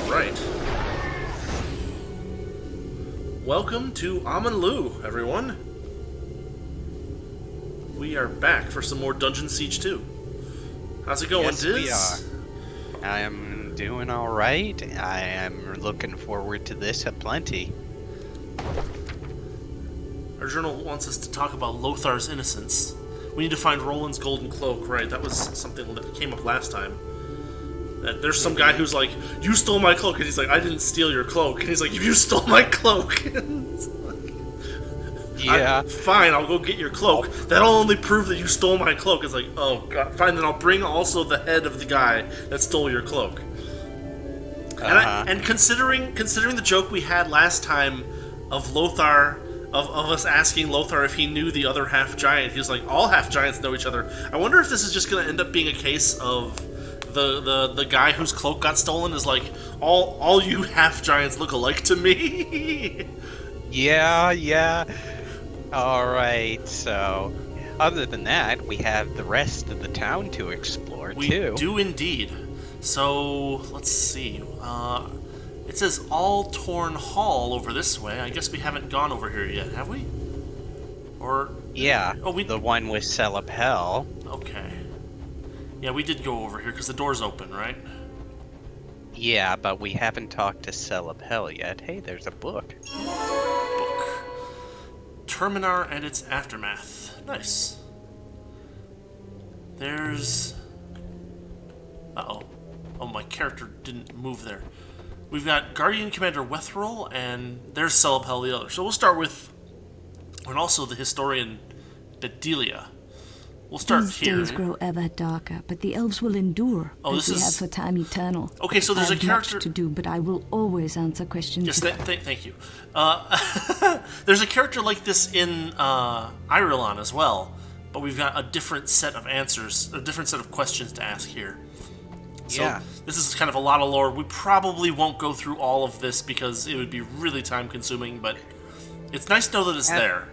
Alright. Welcome to Aman'lu, everyone. We are back for some more Dungeon Siege 2. How's it going, Yes, Diz? we are. I am doing alright. I am looking forward to this aplenty. Our journal wants us to talk about Lothar's innocence. We need to find Roland's golden cloak, right? That was something that came up last time. There's some guy who's like, you stole my cloak, and he's like, I didn't steal your cloak. And he's like, you stole my cloak. Yeah. Fine, I'll go get your cloak. That'll only prove that you stole my cloak. It's like, oh god, fine, then I'll bring also the head of the guy that stole your cloak. And considering the joke we had last time of Lothar, of us asking Lothar if he knew the other half giant, he was like, all half giants know each other. I wonder if this is just going to end up being a case of the guy whose cloak got stolen is like, all you half giants look alike to me. Yeah. Alright, so other than that, we have the rest of the town to explore too. We do indeed. So, let's see. It says All Torn Hall over this way. I guess we haven't gone over here yet, have we? Or... Yeah, Oh, the one with Celeb. Okay. Yeah, we did go over here because the door's open, right? Yeah, but we haven't talked to Celeb yet. Hey, there's a book. Book. Terminar and its Aftermath. Nice. There's... Uh-oh. Oh, my character didn't move there. We've got Guardian Commander Wethril, and there's Celeb the other. So we'll start with... And also the historian Bedelia. We'll start These here. days grow ever darker, but the elves will endure, as we have for time eternal. Okay, so there's I a have character... much to do, but I will always answer questions. Yes, thank you. There's a character like this in Irulan as well, but we've got a different set of answers, a different set of questions to ask here. So Yeah. This is kind of a lot of lore. We probably won't go through all of this because it would be really time-consuming, but it's nice to know that it's there.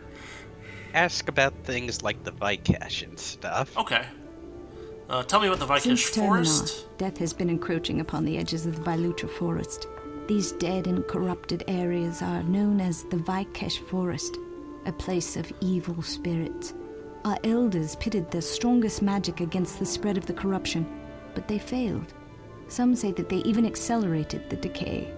Ask about things like the Vikesh and stuff. Okay. Tell me about the Vikesh Since Forest. Terminar, death has been encroaching upon the edges of the Vylutra Forest. These dead and corrupted areas are known as the Vikesh Forest, a place of evil spirits. Our elders pitted their strongest magic against the spread of the corruption, but they failed. Some say that they even accelerated the decay.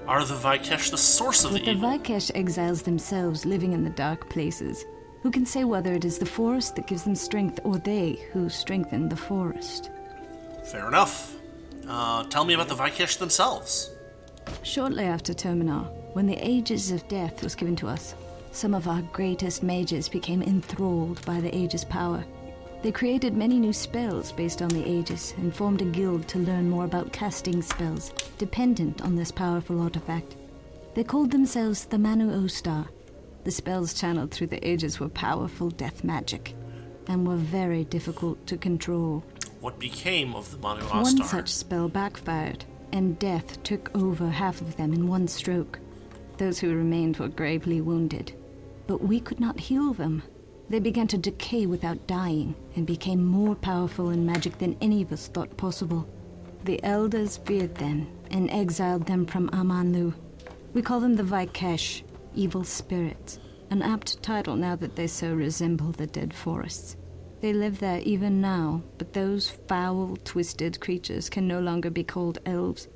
Are the Vikesh the source of With the the evil? Vikesh exiles themselves living in the dark places, who can say whether it is the forest that gives them strength or they who strengthen the forest? Fair enough. Tell me about the Vikesh themselves. Shortly after Terminar, when the Aegis of Death was given to us, some of our greatest mages became enthralled by the Aegis power. They created many new spells based on the Aegis and formed a guild to learn more about casting spells dependent on this powerful artifact. They called themselves the Manu Ostar. The spells channeled through the Aegis were powerful death magic and were very difficult to control. What became of the Manu One Astar? such spell backfired, and death took over half of them in one stroke. Those who remained were gravely wounded, but we could not heal them. They began to decay without dying, and became more powerful in magic than any of us thought possible. The elders feared them, and exiled them from Aman'lu. We call them the Vikesh, evil spirits, an apt title now that they so resemble the dead forests. They live there even now, but those foul, twisted creatures can no longer be called elves.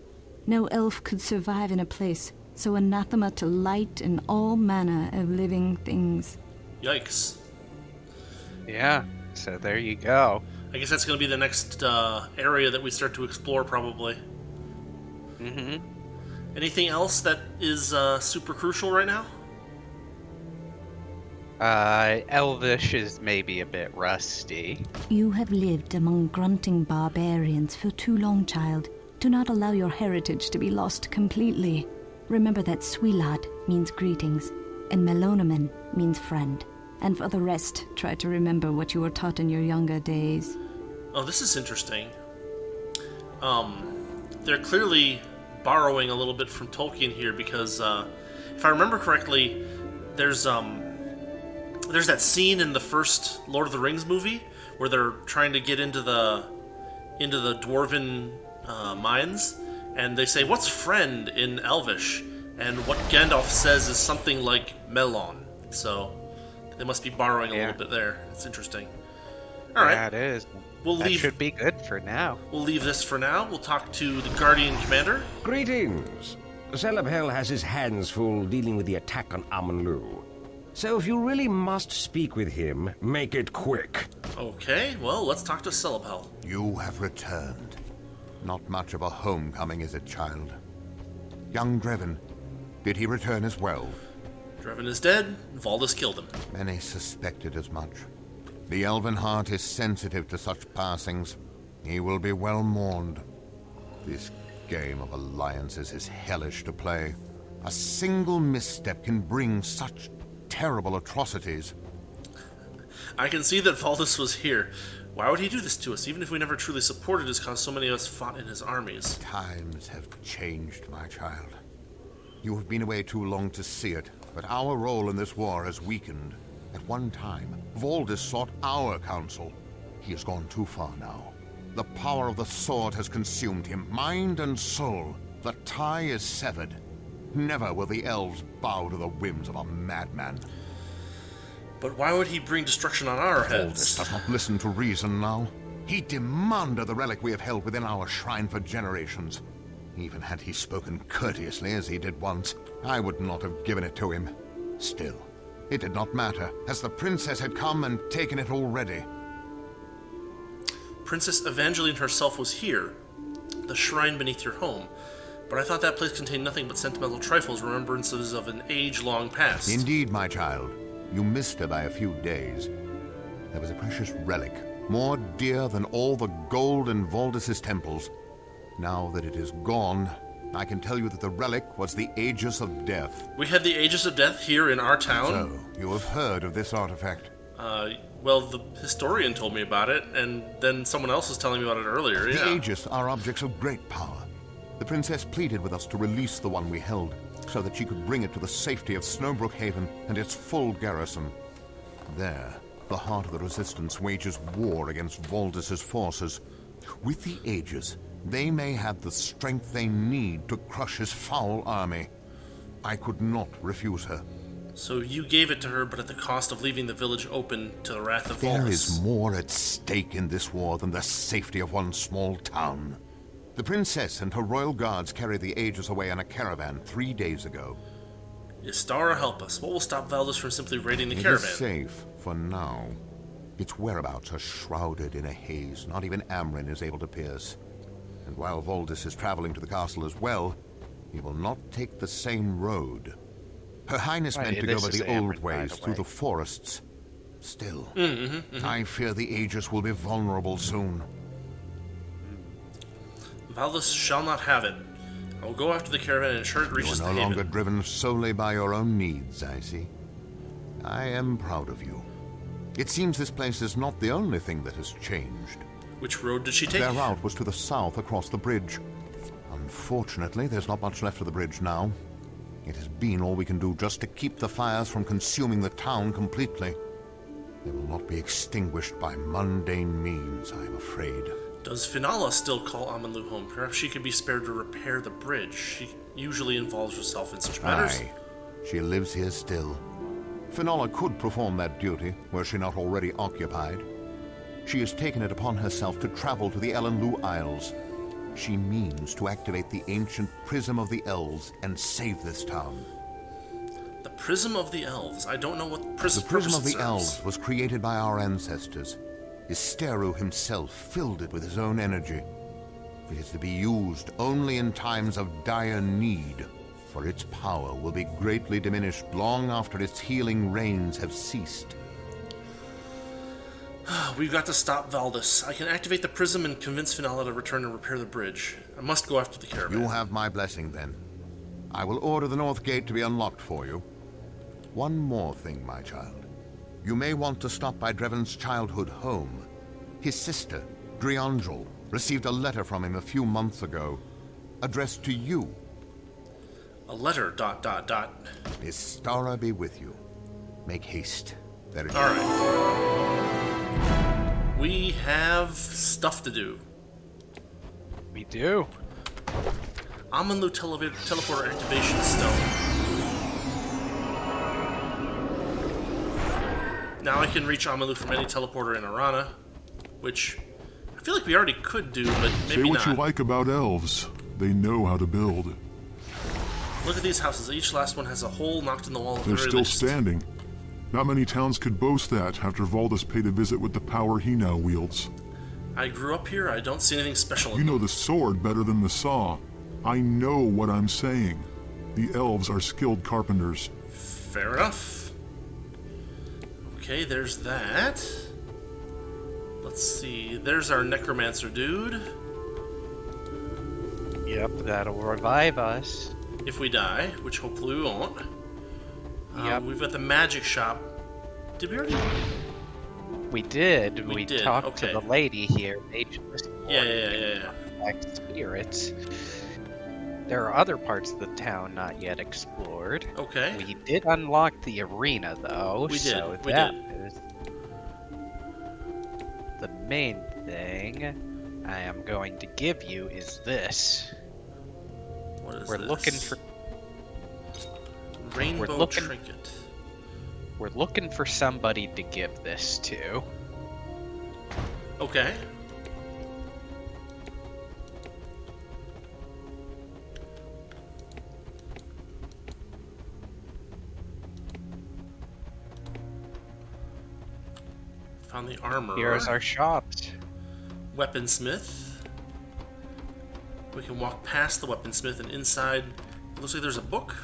No elf could survive in a place so anathema to light and all manner of living things. Yikes. Yeah, so there you go. I guess that's going to be the next area that we start to explore, probably. Mm-hmm. Anything else that is super crucial right now? Elvish is maybe a bit rusty. You have lived among grunting barbarians for too long, child. Do not allow your heritage to be lost completely. Remember that Swilad means greetings, and Melonomen means friend. And for the rest, try to remember what you were taught in your younger days. Oh, this is interesting. They're clearly borrowing a little bit from Tolkien here because, if I remember correctly, there's that scene in the first Lord of the Rings movie where they're trying to get into the dwarven mines, and they say, "What's friend?" in Elvish, and what Gandalf says is something like "melon." So they must be borrowing a little bit there. It's interesting. All right, Yeah, it is. We'll That leave. should be good for now. We'll leave this for now. We'll talk to the Guardian Commander. Greetings. Celebhel has his hands full dealing with the attack on Aman'lu. So if you really must speak with him, make it quick. Okay, well, let's talk to Celebhel. You have returned. Not much of a homecoming, is it, child? Young Drevin, did he return as well? Drevin is dead. Valdis killed him. Many suspected as much. The elven heart is sensitive to such passings. He will be well mourned. This game of alliances is hellish to play. A single misstep can bring such terrible atrocities. I can see that Valdis was here. Why would he do this to us, even if we never truly supported his cause? So many of us fought in his armies. Times have changed, my child. You have been away too long to see it, but our role in this war has weakened. At one time, Valdis sought our counsel. He has gone too far now. The power of the sword has consumed him, mind and soul. The tie is severed. Never will the elves bow to the whims of a madman. But why would he bring destruction on our Valdis heads? does not listen to reason now. He demanded the relic we have held within our shrine for generations. Even had he spoken courteously as he did once, I would not have given it to him. Still, it did not matter, as the princess had come and taken it already. Princess Evangeline herself was here, the shrine beneath your home. But I thought that place contained nothing but sentimental trifles, remembrances of an age-long past. Indeed, my child. You missed her by a few days. There was a precious relic, more dear than all the gold in Valdis's temples. Now that it is gone, I can tell you that the relic was the Aegis of Death. We had the Aegis of Death here in our town. So, you have heard of this artifact? Well, the historian told me about it, and then someone else was telling me about it earlier, The Aegis are objects of great power. The princess pleaded with us to release the one we held, so that she could bring it to the safety of Snowbrook Haven and its full garrison. There, the heart of the Resistance wages war against Valdis's forces. With the Aegis, they may have the strength they need to crush his foul army. I could not refuse her. So you gave it to her, but at the cost of leaving the village open to the wrath of Valdis. There is more at stake in this war than the safety of one small town. The princess and her royal guards carried the Aegis away on a caravan 3 days ago. Istara, help us. What will stop Valdis from simply raiding the It caravan? is safe for now. Its whereabouts are shrouded in a haze not even Amrin is able to pierce. And while Valdis is traveling to the castle as well, he will not take the same road. Her Highness meant to go by the old ways through the forests. Still, I fear the Aegis will be vulnerable soon. Valdis shall not have it. I will go after the caravan and ensure it You reaches are the no longer haven. driven solely by your own needs, I see. I am proud of you. It seems this place is not the only thing that has changed. Which road did she take? Their route was to the south across the bridge. Unfortunately, there's not much left of the bridge now. It has been all we can do just to keep the fires from consuming the town completely. They will not be extinguished by mundane means, I am afraid. Does Finala still call Aman'lu home? Perhaps she could be spared to repair the bridge. She usually involves herself in such matters. Aye, she lives here still. Finala could perform that duty, were she not already occupied. She has taken it upon herself to travel to the Aman'lu Isles. She means to activate the ancient Prism of the Elves and save this town. The Prism of the Elves. I don't know what prism. The Prism of purpose the it serves. Elves was created by our ancestors. Isteru himself filled it with his own energy. It is to be used only in times of dire need, for its power will be greatly diminished long after its healing rains have ceased. We've got to stop Valdis. I can activate the prism and convince Finala to return and repair the bridge. I must go after the caravan. You have my blessing, then. I will order the north gate to be unlocked for you. One more thing, my child. You may want to stop by Drevin's childhood home. His sister, Driangel, received a letter from him a few months ago, addressed to you. A letter, ... Istara be with you. Make haste. There it is. Alright. We have stuff to do. We do. Aman'lu teleporter activation stone. Now I can reach Aman'lu from any teleporter in Arana, which I feel like we already could do, but maybe Say what not. you like about elves. They know how to build. Look at these houses. Each last one has a hole knocked in the wall. At the They're very still least. standing. Not many towns could boast that after Valdis paid a visit with the power he now wields. I grew up here. I don't see anything special in You know them. the sword better than the saw. I know what I'm saying. The elves are skilled carpenters. Fair enough. Okay, there's that. Let's see. There's our necromancer dude. Yep, that'll revive us. If we die, which hopefully we won't. Yep. We've got the magic shop. Did we already? We did. We did, talked okay. to the lady here, Ageless. Yeah. Like spirits. There are other parts of the town not yet explored. Okay. We did unlock the arena, though. We did, So we that did. is the main thing I am going to give you is this. What is We're this? looking for Rainbow looking- trinket. we're looking for somebody to give this to. Okay. Found the armor. Here's our shops. Weaponsmith. We can walk past the weaponsmith and inside. It looks like there's a book.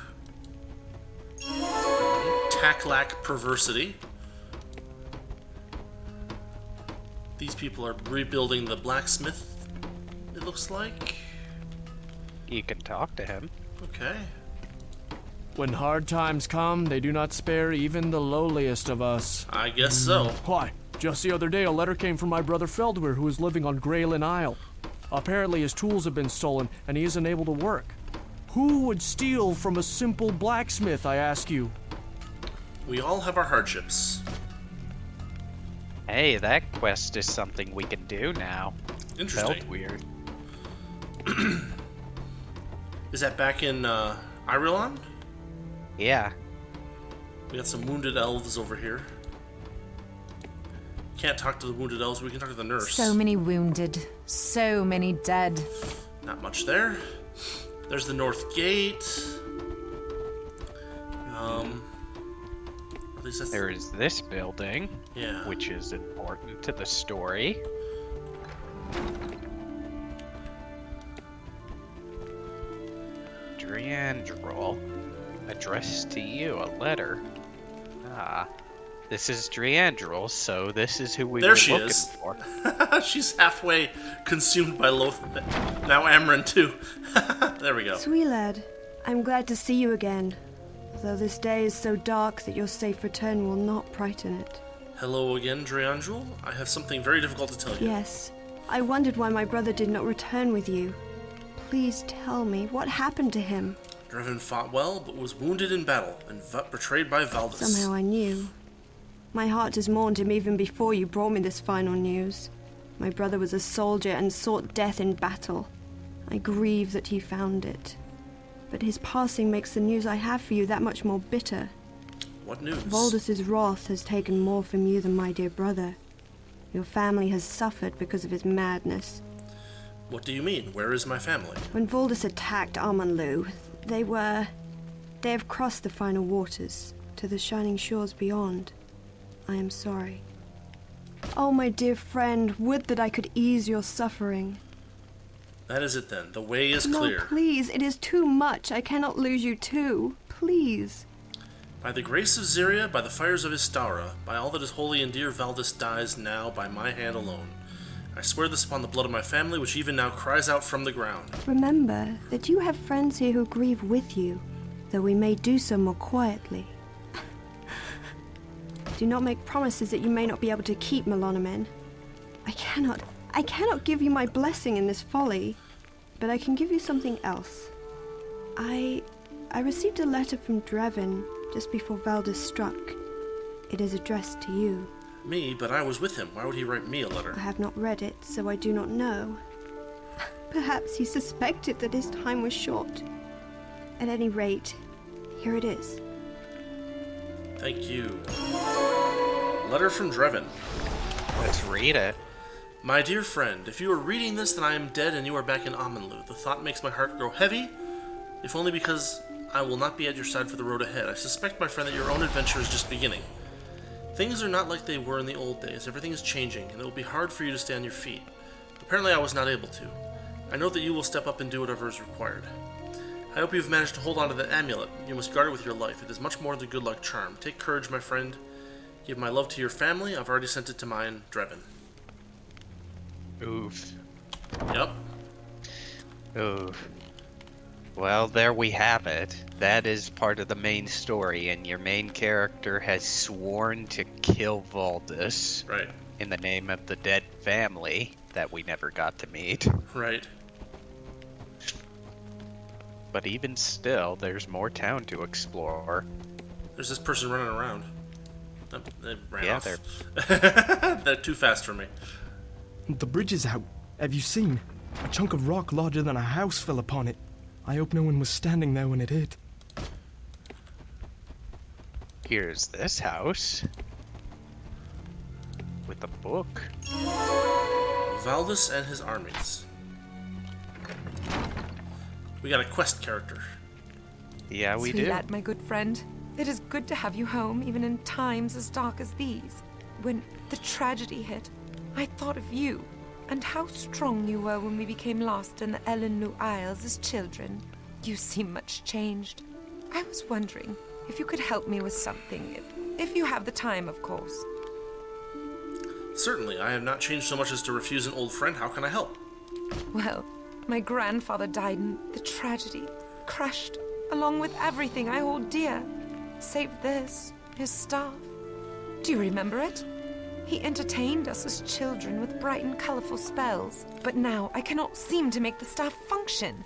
Taklack Perversity. These people are rebuilding the blacksmith, it looks like. You can talk to him. Okay. When hard times come, they do not spare even the lowliest of us. I guess so. Why? Just the other day, a letter came from my brother Feldwer, who is living on Graylin Isle. Apparently, his tools have been stolen, and he isn't able to work. Who would steal from a simple blacksmith, I ask you? We all have our hardships. Hey, that quest is something we can do now. Interesting. Felt weird. Is that back in Irulan? Yeah. We got some wounded elves over here. Can't talk to the wounded elves, we can talk to the nurse. So many wounded, so many dead. Not much there. There's the north gate. At least that's There is this building, yeah. which is important to the story. Driandrol, addressed to you, a letter. Ah, this is Driandrol, so this is who we There were she looking is. for. She's halfway consumed by Loth. Now Amryn too. There we go. Sweet lad, I'm glad to see you again. Though this day is so dark that your safe return will not brighten it. Hello again, Dreandrel. I have something very difficult to tell you. Yes, I wondered why my brother did not return with you. Please tell me, what happened to him? Drevin fought well, but was wounded in battle and betrayed by Valdis. Somehow I knew. My heart has mourned him even before you brought me this final news. My brother was a soldier and sought death in battle. I grieve that he found it. But his passing makes the news I have for you that much more bitter. What news? Valdis's wrath has taken more from you than my dear brother. Your family has suffered because of his madness. What do you mean? Where is my family? When Valdis attacked Aman'lu, they have crossed the final waters, to the shining shores beyond. I am sorry. Oh, my dear friend, would that I could ease your suffering. That is it then. The way is No, clear. please, it is too much. I cannot lose you too. Please. By the grace of Zyria, by the fires of Istara, by all that is holy and dear, Valdis dies now by my hand alone. I swear this upon the blood of my family, which even now cries out from the ground. Remember that you have friends here who grieve with you, though we may do so more quietly. Do not make promises that you may not be able to keep, Melonomen. I cannot give you my blessing in this folly, but I can give you something else. I received a letter from Drevin just before Valdis struck. It is addressed to you. Me, but I was with him. Why would he write me a letter? I have not read it, so I do not know. Perhaps he suspected that his time was short. At any rate, here it is. Thank you. Letter from Drevin. Let's read it. My dear friend, if you are reading this, then I am dead and you are back in Aman'lu. The thought makes my heart grow heavy, if only because I will not be at your side for the road ahead. I suspect, my friend, that your own adventure is just beginning. Things are not like they were in the old days. Everything is changing, and it will be hard for you to stay on your feet. Apparently I was not able to. I know that you will step up and do whatever is required. I hope you've managed to hold on to that amulet. You must guard it with your life. It is much more than good luck charm. Take courage, my friend. Give my love to your family. I've already sent it to mine, Drevin. Oof. Yep. Oof. Well, there we have it. That is part of the main story, and your main character has sworn to kill Valdis. Right. In the name of the dead family that we never got to meet. Right. But even still, there's more town to explore. There's this person running around. Oh, they ran off. They're too fast for me. The bridge is out. Have you seen? A chunk of rock larger than a house fell upon it. I hope no one was standing there when it hit. Here's this house. With a book. Valdis and his armies. We got a quest character. Yeah, we do. Lad, my good friend. It is good to have you home, even in times as dark as these. When the tragedy hit, I thought of you, and how strong you were when we became lost in the Aman'lu Isles as children. You seem much changed. I was wondering if you could help me with something, if you have the time, of course. Certainly, I have not changed so much as to refuse an old friend. How can I help? Well, my grandfather died in the tragedy, crushed, along with everything I hold dear, save this, his staff. Do you remember it? He entertained us as children with bright and colorful spells, but now I cannot seem to make the staff function.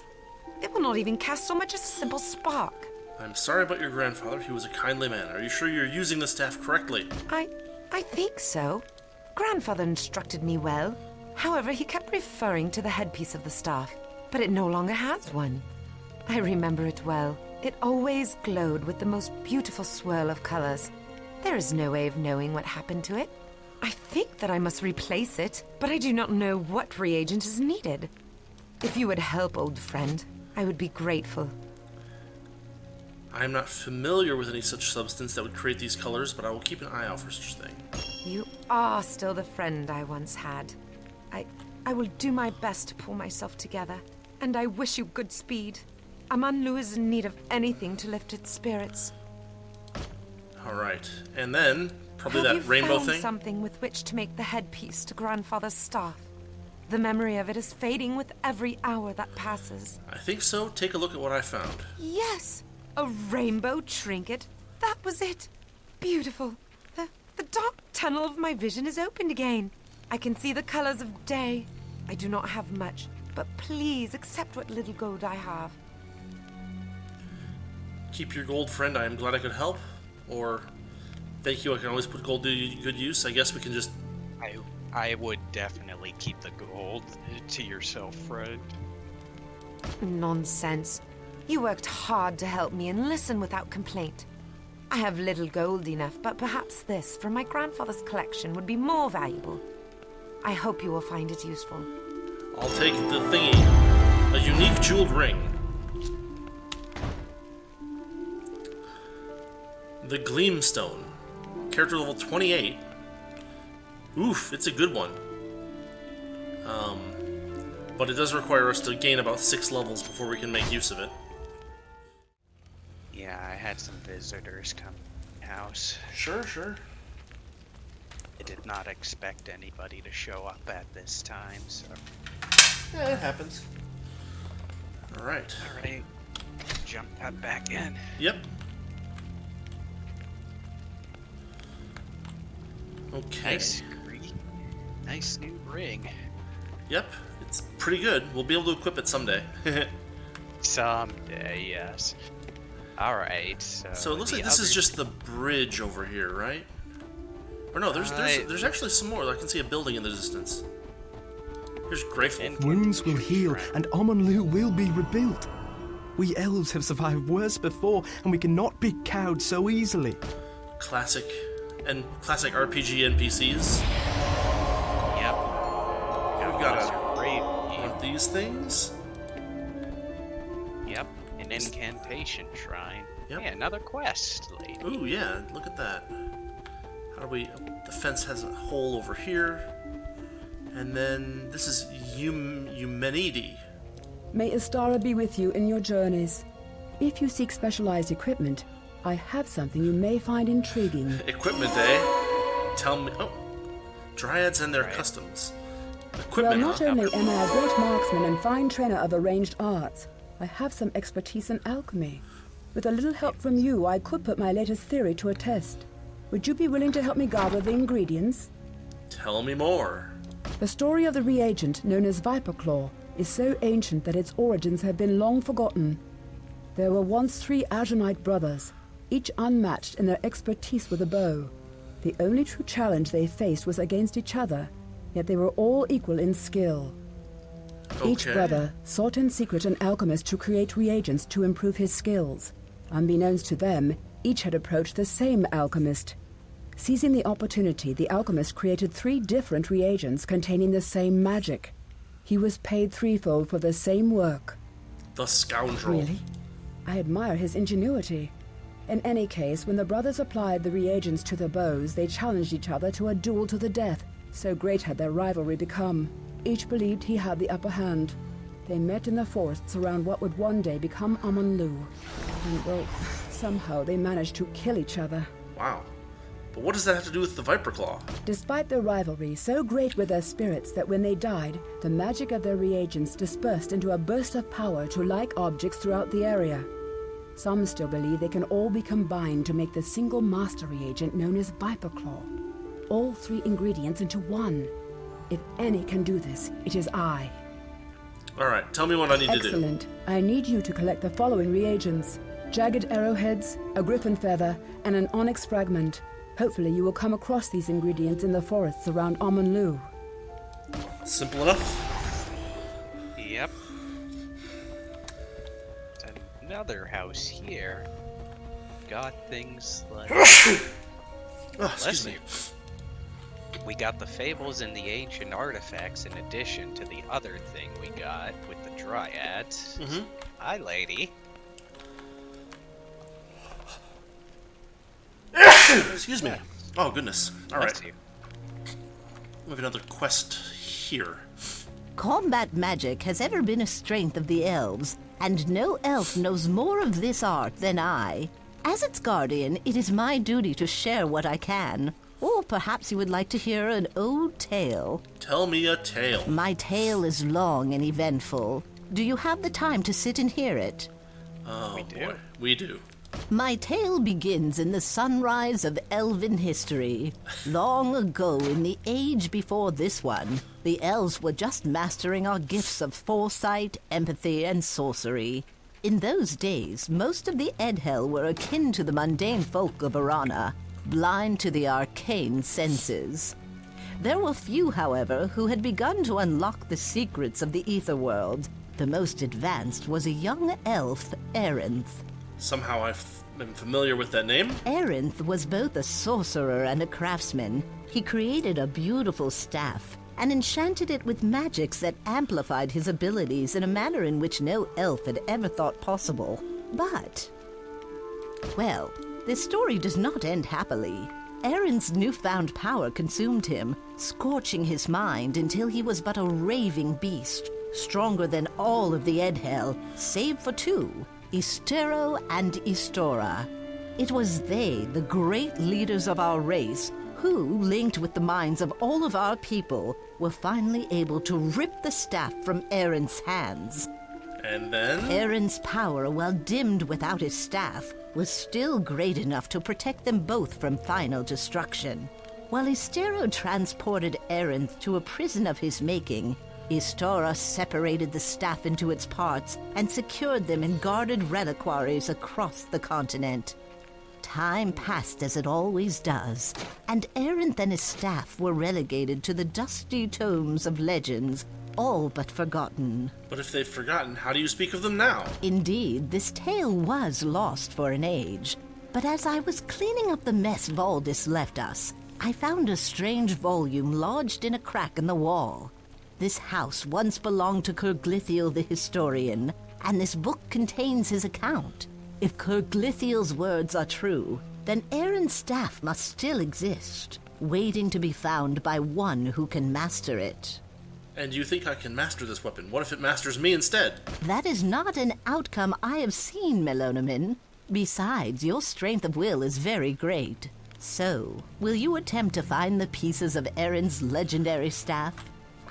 It will not even cast so much as a simple spark. I'm sorry about your grandfather. He was a kindly man. Are you sure you're using the staff correctly? I think so. Grandfather instructed me well. However, he kept referring to the headpiece of the staff, but it no longer has one. I remember it well. It always glowed with the most beautiful swirl of colors. There is no way of knowing what happened to it. I think that I must replace it, but I do not know what reagent is needed. If you would help, old friend, I would be grateful. I am not familiar with any such substance that would create these colors, but I will keep an eye out for such a thing. You are still the friend I once had. I will do my best to pull myself together, and I wish you good speed. Aman'lu is in need of anything to lift its spirits. Alright, and then, probably Have that you rainbow found thing? something with which to make the headpiece to Grandfather's staff? The memory of it is fading with every hour that passes. I think so. Take a look at what I found. Yes! A rainbow trinket. That was it. Beautiful. The dark tunnel of my vision is opened again. I can see the colors of day. I do not have much, but please accept what little gold I have. Keep your gold, friend. I am glad I could help. Or, thank you, I can always put gold to good use. I guess we can just... I would definitely keep the gold to yourself, friend. Nonsense. You worked hard to help me and listen without complaint. I have little gold enough, but perhaps this from my grandfather's collection would be more valuable. I hope you will find it useful. I'll take the thingy. A unique jeweled ring. The Gleamstone. Character level 28. Oof, it's a good one. But it does require us to gain about 6 levels before we can make use of it. Yeah, I had some visitors come to the house. Sure. I did not expect anybody to show up at this time, so... Yeah, it happens. Alright. Alright. Jump that back in. Yep. Okay. Nice new ring. Yep, it's pretty good. We'll be able to equip it someday. Someday, yes. Alright, so it looks like this is just the bridge over here, right? Or no, there's actually some more. I can see a building in the distance. Here's grateful. Wounds will heal, and Aman'lu will be rebuilt. We elves have survived worse before, and we cannot be cowed so easily. Classic RPG NPCs. Yep. We've got Great. one of these things. Yep. An incantation shrine. Yep. Yeah, another quest, lady. Ooh, yeah, look at that. How do we... The fence has a hole over here. And then this is Eumenidi. May Istara be with you in your journeys. If you seek specialized equipment, I have something you may find intriguing. Equipment, eh? Tell me... Oh. Dryads and their customs. Well, Equipment, not huh? only am I a great marksman and fine trainer of arranged arts, I have some expertise in alchemy. With a little help from you, I could put my latest theory to a test. Would you be willing to help me gather the ingredients? Tell me more. The story of the reagent, known as Viper Claw, is so ancient that its origins have been long forgotten. There were once 3 Azurite brothers, each unmatched in their expertise with a bow. The only true challenge they faced was against each other, yet they were all equal in skill. Okay. Each brother sought in secret an alchemist to create reagents to improve his skills. Unbeknownst to them, each had approached the same alchemist. Seizing the opportunity, the alchemist created 3 different reagents containing the same magic. He was paid threefold for the same work. The scoundrel. Really? I admire his ingenuity. In any case, when the brothers applied the reagents to the bows, they challenged each other to a duel to the death. So great had their rivalry become. Each believed he had the upper hand. They met in the forests around what would one day become Aman'lu. And, well, somehow they managed to kill each other. Wow. But what does that have to do with the Viper Claw? Despite their rivalry, so great were their spirits that when they died, the magic of their reagents dispersed into a burst of power to like objects throughout the area. Some still believe they can all be combined to make the single master reagent known as Viper Claw. All 3 ingredients into one. If any can do this, it is I. Alright, tell me what I need to do. Excellent. I need you to collect the following reagents: jagged arrowheads, a griffin feather, and an onyx fragment. Hopefully you will come across these ingredients in the forests around Aman'lu. Simple enough? Yep. There's another house here. Got things like... Oh, excuse me. We got the fables and the ancient artifacts in addition to the other thing we got with the dryads. Mm-hmm. Hi, lady. Excuse me. Oh, goodness. Alright. Bless you. We have another quest here. Combat magic has ever been a strength of the elves, and no elf knows more of this art than I. As its guardian, it is my duty to share what I can. Or perhaps you would like to hear an old tale. Tell me a tale. My tale is long and eventful. Do you have the time to sit and hear it? Oh, We do. boy. We do. My tale begins in the sunrise of elven history. Long ago, in the age before this one, the elves were just mastering our gifts of foresight, empathy, and sorcery. In those days, most of the Edhel were akin to the mundane folk of Arana, blind to the arcane senses. There were few, however, who had begun to unlock the secrets of the ether world. The most advanced was a young elf, Arinth. Somehow I've been familiar with that name. Arinth was both a sorcerer and a craftsman. He created a beautiful staff and enchanted it with magics that amplified his abilities in a manner in which no elf had ever thought possible. But, well, this story does not end happily. Arinth's newfound power consumed him, scorching his mind until he was but a raving beast, stronger than all of the Edhel, save for 2. Istero and Istora. It was they, the great leaders of our race, who, linked with the minds of all of our people, were finally able to rip the staff from Arinth's hands. And then? Arinth's power, while dimmed without his staff, was still great enough to protect them both from final destruction. While Istero transported Arinth to a prison of his making, Istora separated the staff into its parts and secured them in guarded reliquaries across the continent. Time passed as it always does, and Arinth and his staff were relegated to the dusty tomes of legends, all but forgotten. But if they've forgotten, how do you speak of them now? Indeed, this tale was lost for an age. But as I was cleaning up the mess Valdis left us, I found a strange volume lodged in a crack in the wall. This house once belonged to Kirglithiel the historian, and this book contains his account. If Kirglithiel's words are true, then Aaron's staff must still exist, waiting to be found by one who can master it. And you think I can master this weapon? What if it masters me instead? That is not an outcome I have seen, Melonomin. Besides, your strength of will is very great. So, will you attempt to find the pieces of Aaron's legendary staff?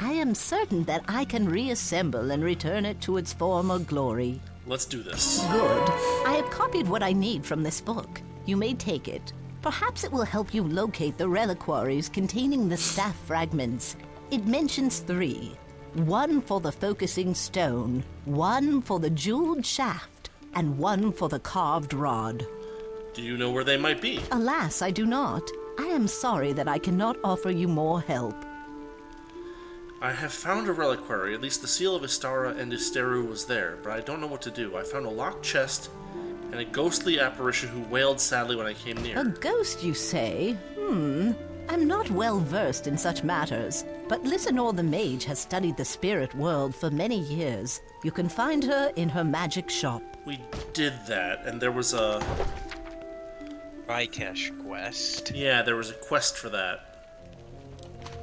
I am certain that I can reassemble and return it to its former glory. Let's do this. Good. I have copied what I need from this book. You may take it. Perhaps it will help you locate the reliquaries containing the staff fragments. It mentions 3. 1 for the focusing stone, 1 for the jeweled shaft, and 1 for the carved rod. Do you know where they might be? Alas, I do not. I am sorry that I cannot offer you more help. I have found a reliquary. At least the seal of Istara and Isteru was there, but I don't know what to do. I found a locked chest and a ghostly apparition who wailed sadly when I came near. A ghost, you say? I'm not well versed in such matters, but Lysanor the mage has studied the spirit world for many years. You can find her in her magic shop. We did that, and there was a... Vikesh quest. Yeah, there was a quest for that.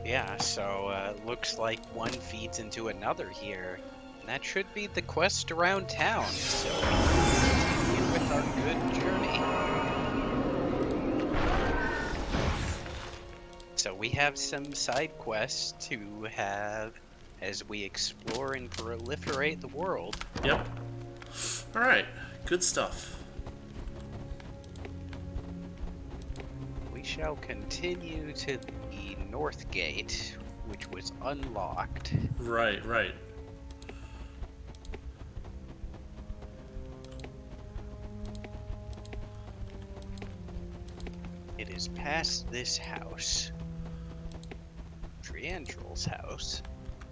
Yeah, so looks like one feeds into another here. And that should be the quest around town, so we can continue with our good journey. So we have some side quests to have as we explore and proliferate the world. Yep. Alright, good stuff. We shall continue to the North Gate, which was unlocked. Right, right. It is past this house. Triandrel's house.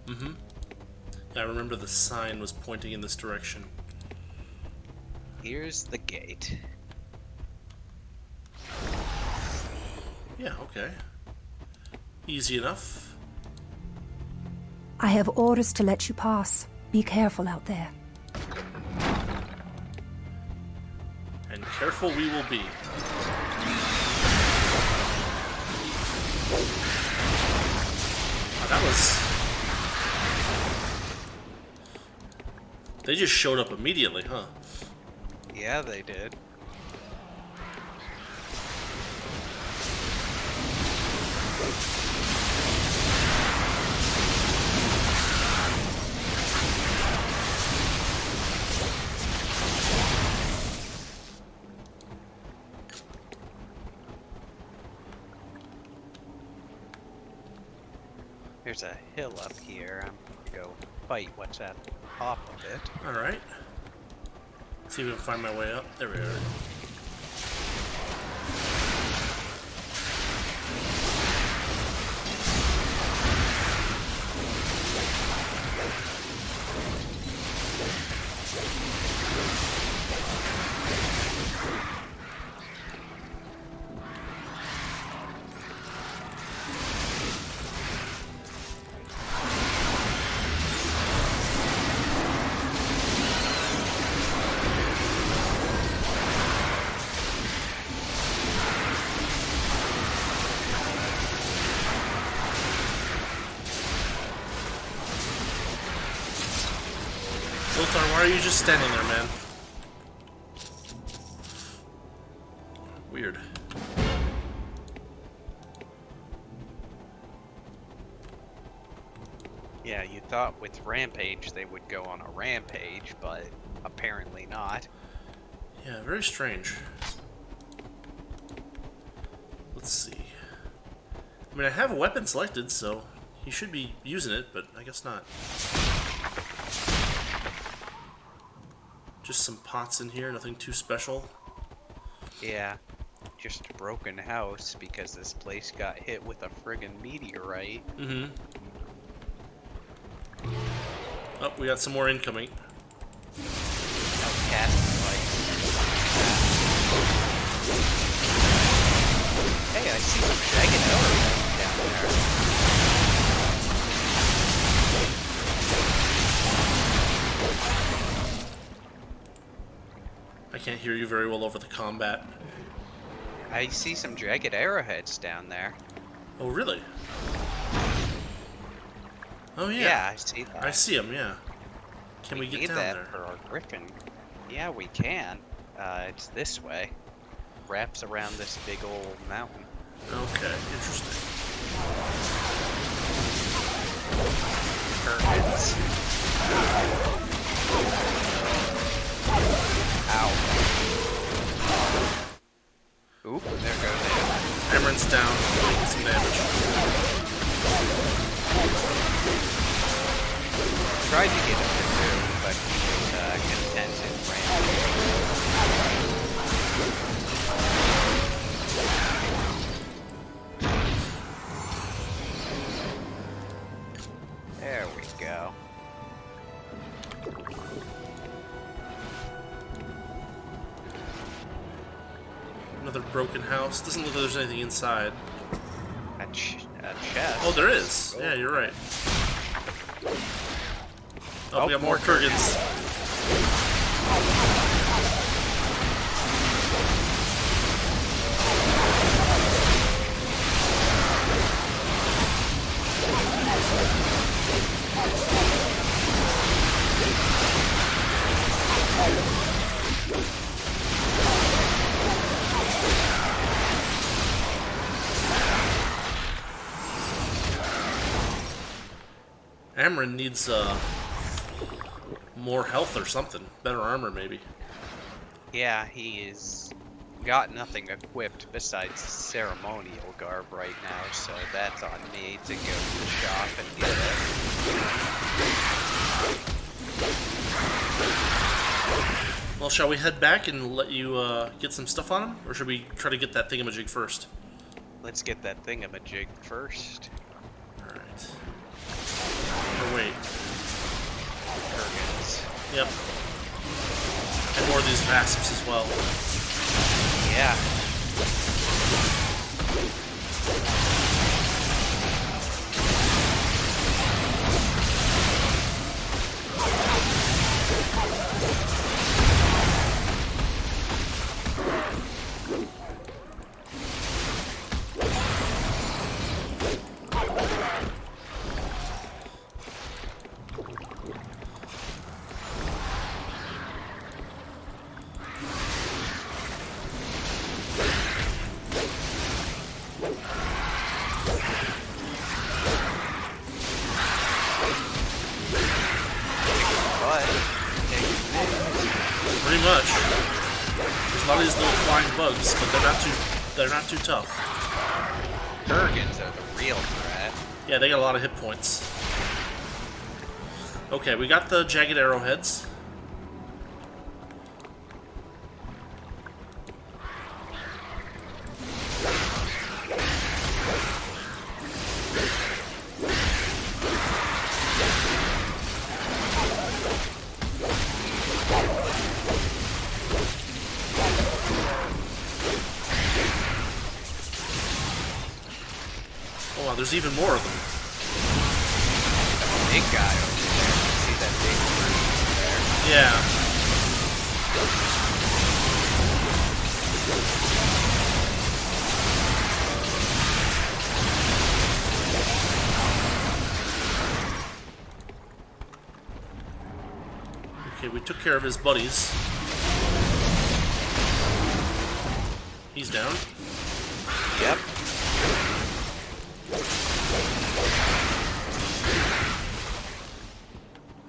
Mm-hmm. Yeah, I remember the sign was pointing in this direction. Here's the gate. Yeah, okay. Easy enough. I have orders to let you pass. Be careful out there. And careful we will be. Oh, that was... They just showed up immediately, huh? Yeah, they did. There's a hill up here. I'm gonna go fight what's at the top of it. Alright. See if we can find my way up. There we are. Zoltar, why are you just standing there, man? Weird. Yeah, you thought with Rampage they would go on a rampage, but apparently not. Yeah, very strange. Let's see. I mean, I have a weapon selected, so he should be using it, but I guess not. Just some pots in here, nothing too special. Yeah, just a broken house because this place got hit with a friggin' meteorite. Mm-hmm. Oh, we got some more incoming. Hey, I see some jagged arrows down there. I can't hear you very well over the combat. I see some jagged arrowheads down there. Oh, really? Oh, yeah. Yeah, I see that. I see them, yeah. Can we get need down that there? for our griffin. Yeah, we can. It's this way. Wraps around this big old mountain. Okay, interesting. Perfect. Ow. Oop, there goes it. Amaranth's down, taking some damage. Tried to get him to move, but he was content and ran. There we go. Another broken house. Doesn't look like there's anything inside. A chest. Oh, there is. Yeah, you're right. Oh, we got more Kurgans. Amaran needs more health or something. Better armor, maybe. Yeah, he's got nothing equipped besides ceremonial garb right now, so that's on me to go to the shop and get it. Well, shall we head back and let you get some stuff on him? Or should we try to get that thingamajig first? Let's get that thingamajig first. Alright. Or wait. Kurgans. Yep. And more of these Vasps as well. Yeah. Pretty much. There's a lot of these little flying bugs, but they're not too tough. Kurgans are the real threat. Yeah, they got a lot of hit points. Okay, we got the jagged arrowheads. Oh wow, there's even more of them. Big guy over there. See that big fruit there? Yeah. Okay, we took care of his buddies. He's down. Yep.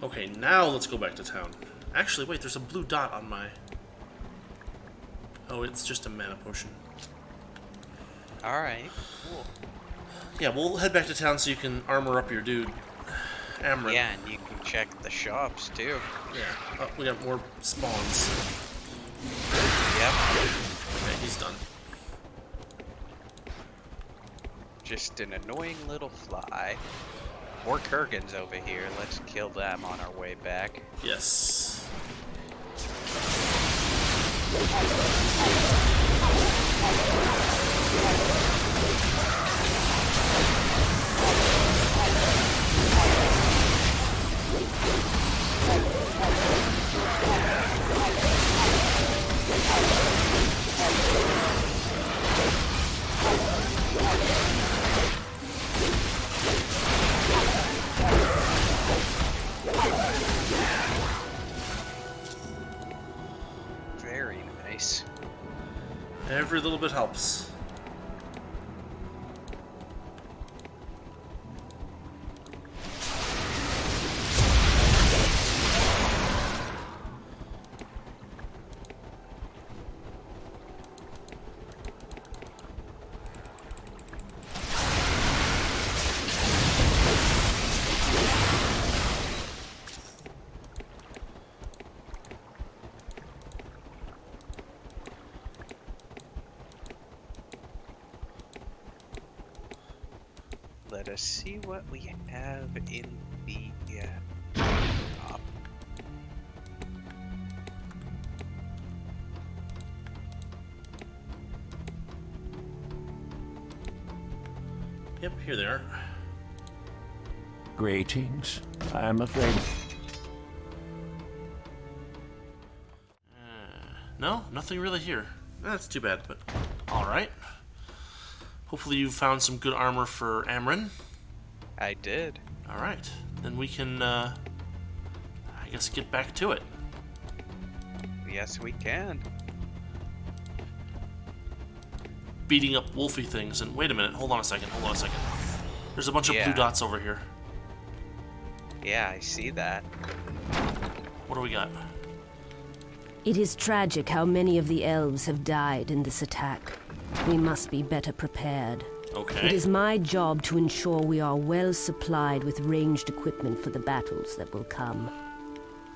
Okay, now let's go back to town. Actually, wait, there's a blue dot on my... Oh, it's just a mana potion. Alright, cool. Yeah, we'll head back to town so you can armor up your dude. Amaranth. Yeah, and you can check the shops too. Yeah. Oh, we got more spawns. Yep. Okay, he's done. Just an annoying little fly. More Kurgans over here. Let's kill them on our way back. Yes. Very nice. Every little bit helps. Let us see what we have in the shop. Yep, here they are. Greetings. I'm afraid. No, nothing really here. That's too bad, but alright. Hopefully you found some good armor for Amryn. I did. Alright, then we can, I guess, get back to it. Yes, we can. Beating up wolfy things, and wait a minute, hold on a second. There's a bunch of blue dots over here. Yeah, I see that. What do we got? It is tragic how many of the elves have died in this attack. We must be better prepared. Okay. It is my job to ensure we are well supplied with ranged equipment for the battles that will come.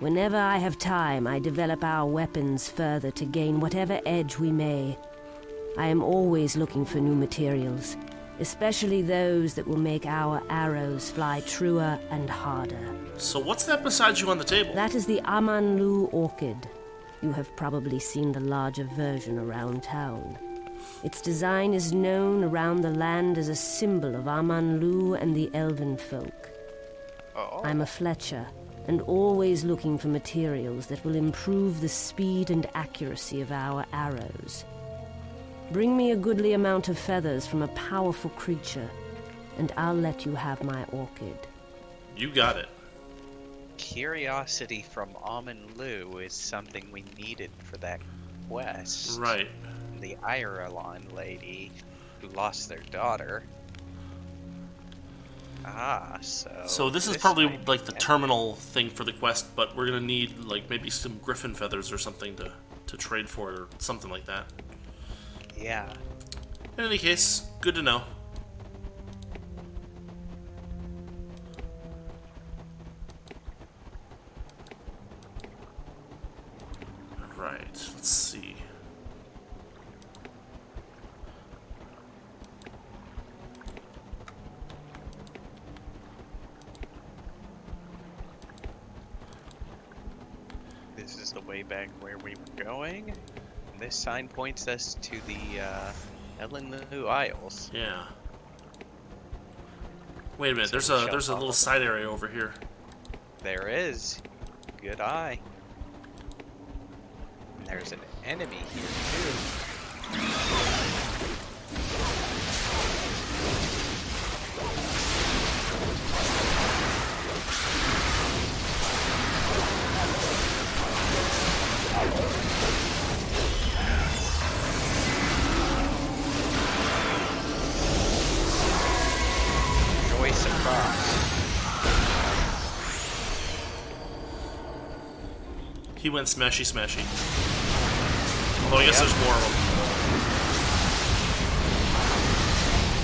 Whenever I have time, I develop our weapons further to gain whatever edge we may. I am always looking for new materials, especially those that will make our arrows fly truer and harder. So what's that beside you on the table? That is the Aman'lu orchid. You have probably seen the larger version around town. Its design is known around the land as a symbol of Aman'lu and the elven folk. I'm a Fletcher, and always looking for materials that will improve the speed and accuracy of our arrows. Bring me a goodly amount of feathers from a powerful creature, and I'll let you have my orchid. You got it. Curiosity from Aman'lu is something we needed for that quest. Right. The Ireland lady who lost their daughter. So this is probably like the terminal thing for the quest, but we're gonna need like maybe some griffin feathers or something to trade for it or something like that. Yeah. In any case, good to know. Alright, let's see. This is the way back where we were going. And this sign points us to the Aman'lu Isles. Yeah. Wait a minute, there's a little side area over here. There is. Good eye. And there's an enemy here too. Joyce across. He went smashy smashy. Although I guess there's more of them.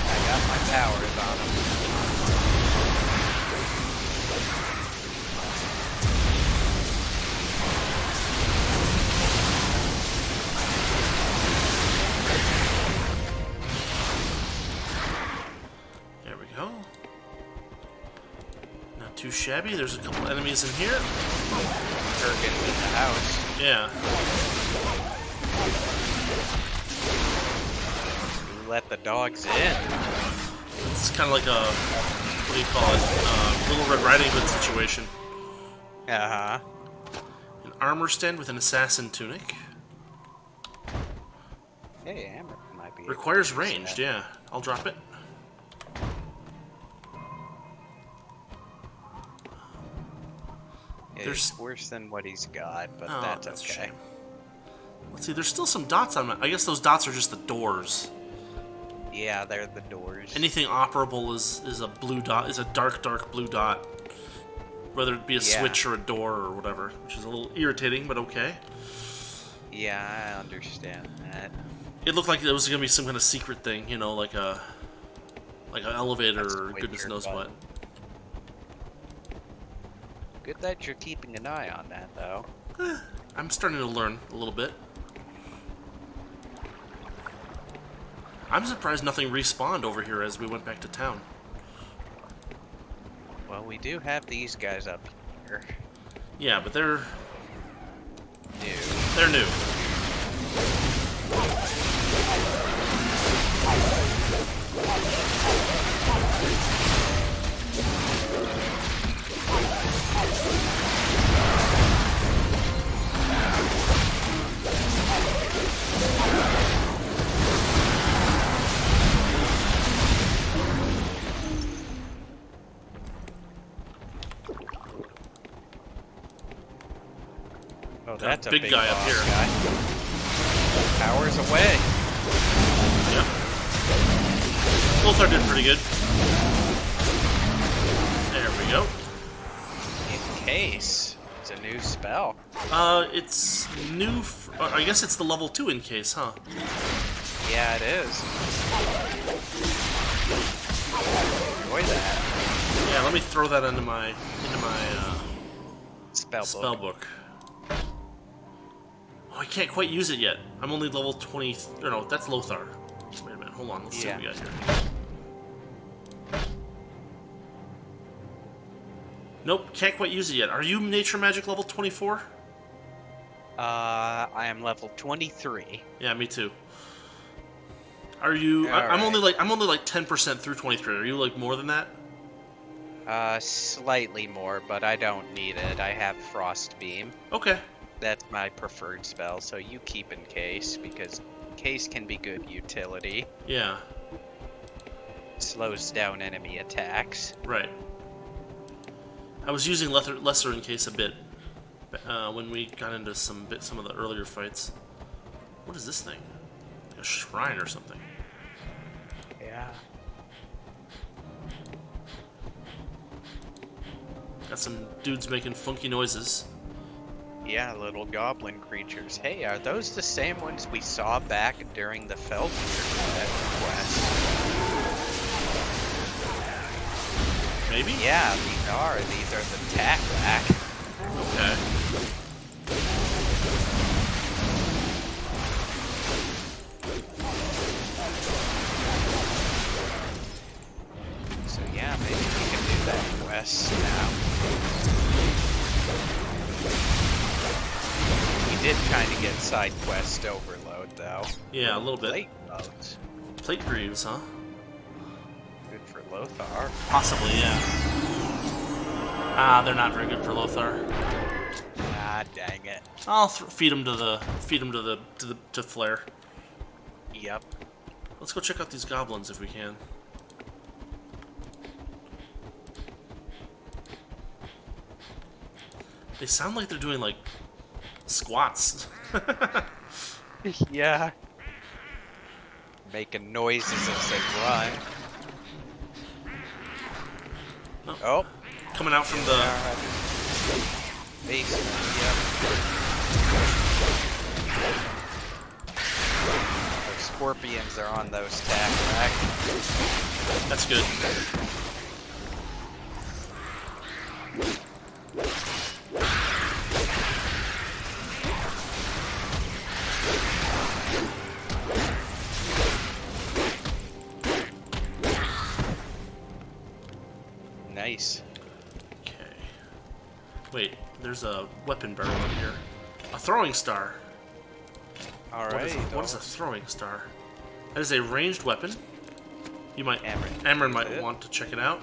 I got my powers on him. There we go. too shabby. There's a couple enemies in here. Kurgan in the house. Yeah. We let the dogs in. It's kind of like a, what do you call it? Little Red Riding Hood situation. Uh-huh. An armor stand with an assassin tunic. Hey, Amber might be. Requires ranged, yeah. I'll drop it. It's worse than what he's got, but that's okay. A shame. Let's see, there's still some dots on my... I guess those dots are just the doors. Yeah, they're the doors. Anything operable is a blue dot, is a dark blue dot. Whether it be a switch or a door or whatever, which is a little irritating, but okay. Yeah, I understand that. It looked like it was going to be some kind of secret thing, you know, like an elevator or goodness knows what. Good that you're keeping an eye on that, though. I'm starting to learn a little bit. I'm surprised nothing respawned over here as we went back to town. Well, we do have these guys up here. Yeah, but they're... new. They're new. Oh, that's a big guy up here. Power's away. Yep. Lothar did pretty good. There we go. Encase. It's a new spell. It's new. I guess it's the level 2 encase, huh? Yeah, it is. Enjoy that. Yeah, let me throw that into my spell book. Oh, I can't quite use it yet. I'm only level 20. Or no, that's Lothar. Wait a minute, hold on. Let's see what we got here. Nope, can't quite use it yet. Are you Nature Magic level 24? I am level 23. Yeah, me too. Are you? I'm only like 10% through 23. Are you like more than that? Slightly more, but I don't need it. I have Frost Beam. Okay. That's my preferred spell, so you keep Encase, because Encase can be good utility. Yeah. Slows down enemy attacks. Right. I was using lesser Encase a bit when we got into some of the earlier fights. What is this thing? Like a shrine or something? Yeah. Got some dudes making funky noises. Yeah, little goblin creatures. Hey, are those the same ones we saw back during the Feldweiler quest? Maybe? Yeah, these are. These are the tack-back. Okay. So yeah, maybe we can do that quest now. We did kind of get side quest overload, though. Yeah, a little bit. Plate modes. Plate greaves, huh? Good for Lothar. Possibly, yeah. Ah, they're not very good for Lothar. Ah, dang it. I'll feed him to Flare. Yep. Let's go check out these goblins if we can. They sound like they're doing like squats. Yeah. Making noises as they run. Oh. Coming out from the basement, yep. Those scorpions are on those tack-back. That's good. Nice. Okay. Wait, there's a weapon barrel in here. A throwing star. Alright. What is a throwing star? That is a ranged weapon. You might, Amarin might want to check it out.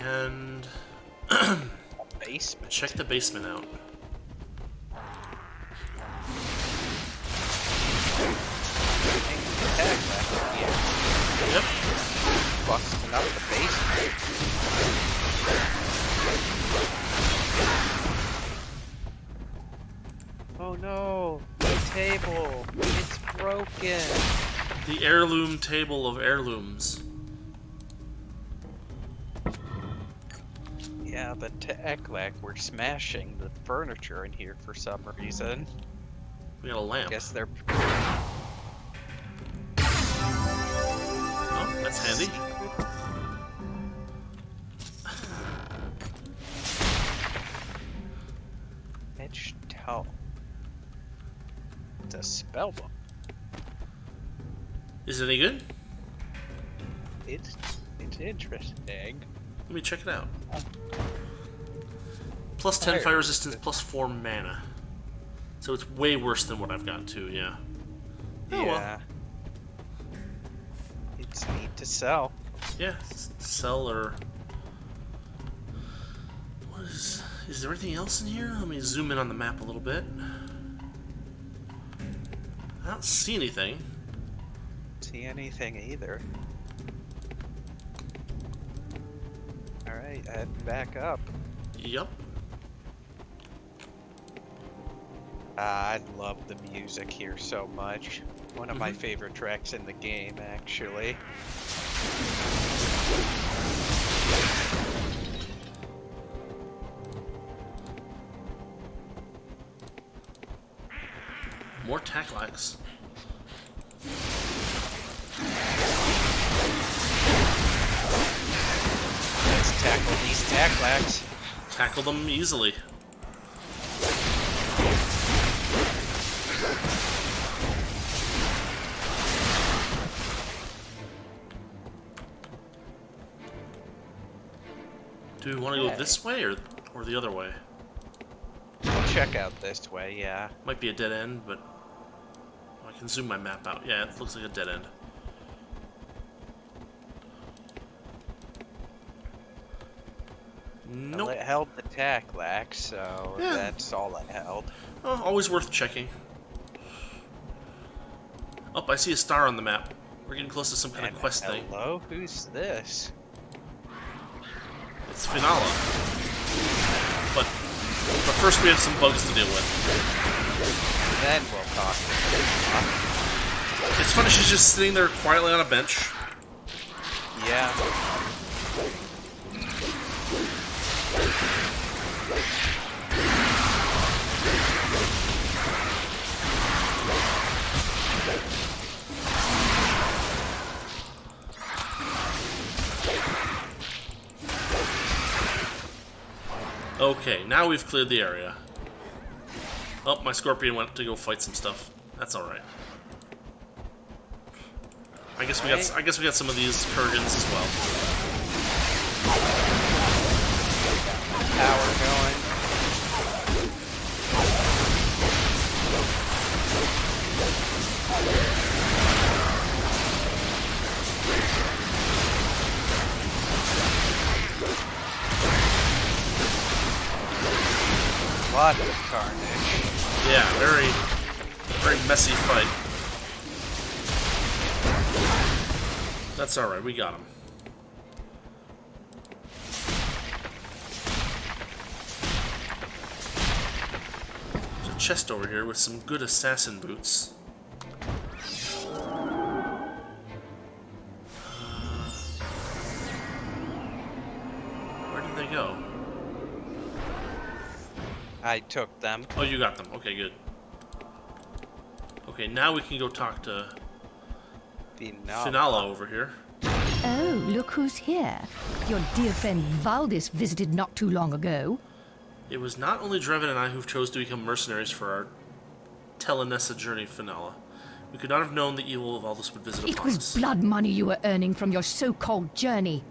And basement. Check the basement out. Yep. Busting up the basement. Oh no! The table! It's broken! The heirloom table of heirlooms. Yeah, but to act like we're smashing the furniture in here for some reason. We got a lamp. Guess they're... Oh, that's handy. Etched towel. It's a spell book. Is it any good? It's interesting. Let me check it out. Plus 10 fire resistance, plus 4 mana. So it's way worse than what I've got too, yeah. Oh, yeah. well. It's neat to sell. Yeah, sell or... What is there anything else in here? Let me zoom in on the map a little bit. I don't see anything. See anything either. Alright, head back up. Yep. I love the music here so much. One of my favorite tracks in the game, actually. More tacklax. Let's tackle these tacklax. Tackle them easily. Do we want to go this way or the other way? We'll check out this way, yeah. Might be a dead end, but I can zoom my map out. Yeah, it looks like a dead end. Nope. Well, it held the tacklax, so that's all it held. Oh, always worth checking. Oh, I see a star on the map. We're getting close to some kind of quest thing. Hello? Who's this? It's Finala. But first we have some bugs to deal with. Then we'll talk. It's funny, she's just sitting there quietly on a bench. Yeah. Okay, now we've cleared the area. Oh, my scorpion went to go fight some stuff. That's all right. I guess we got some of these Kurgans as well. Power going. Lot of carnage. Yeah, very messy fight. That's alright, we got him. There's a chest over here with some good assassin boots. Where did they go? I took them. Oh, you got them. Okay, good. Okay, now we can go talk to Finala over here. Oh, look who's here. Your dear friend Valdis visited not too long ago. It was not only Drevin and I who chose to become mercenaries for our Telenessa journey, Finala. We could not have known the evil of all this would visit It upon was us. blood money you were earning from your so-called journey.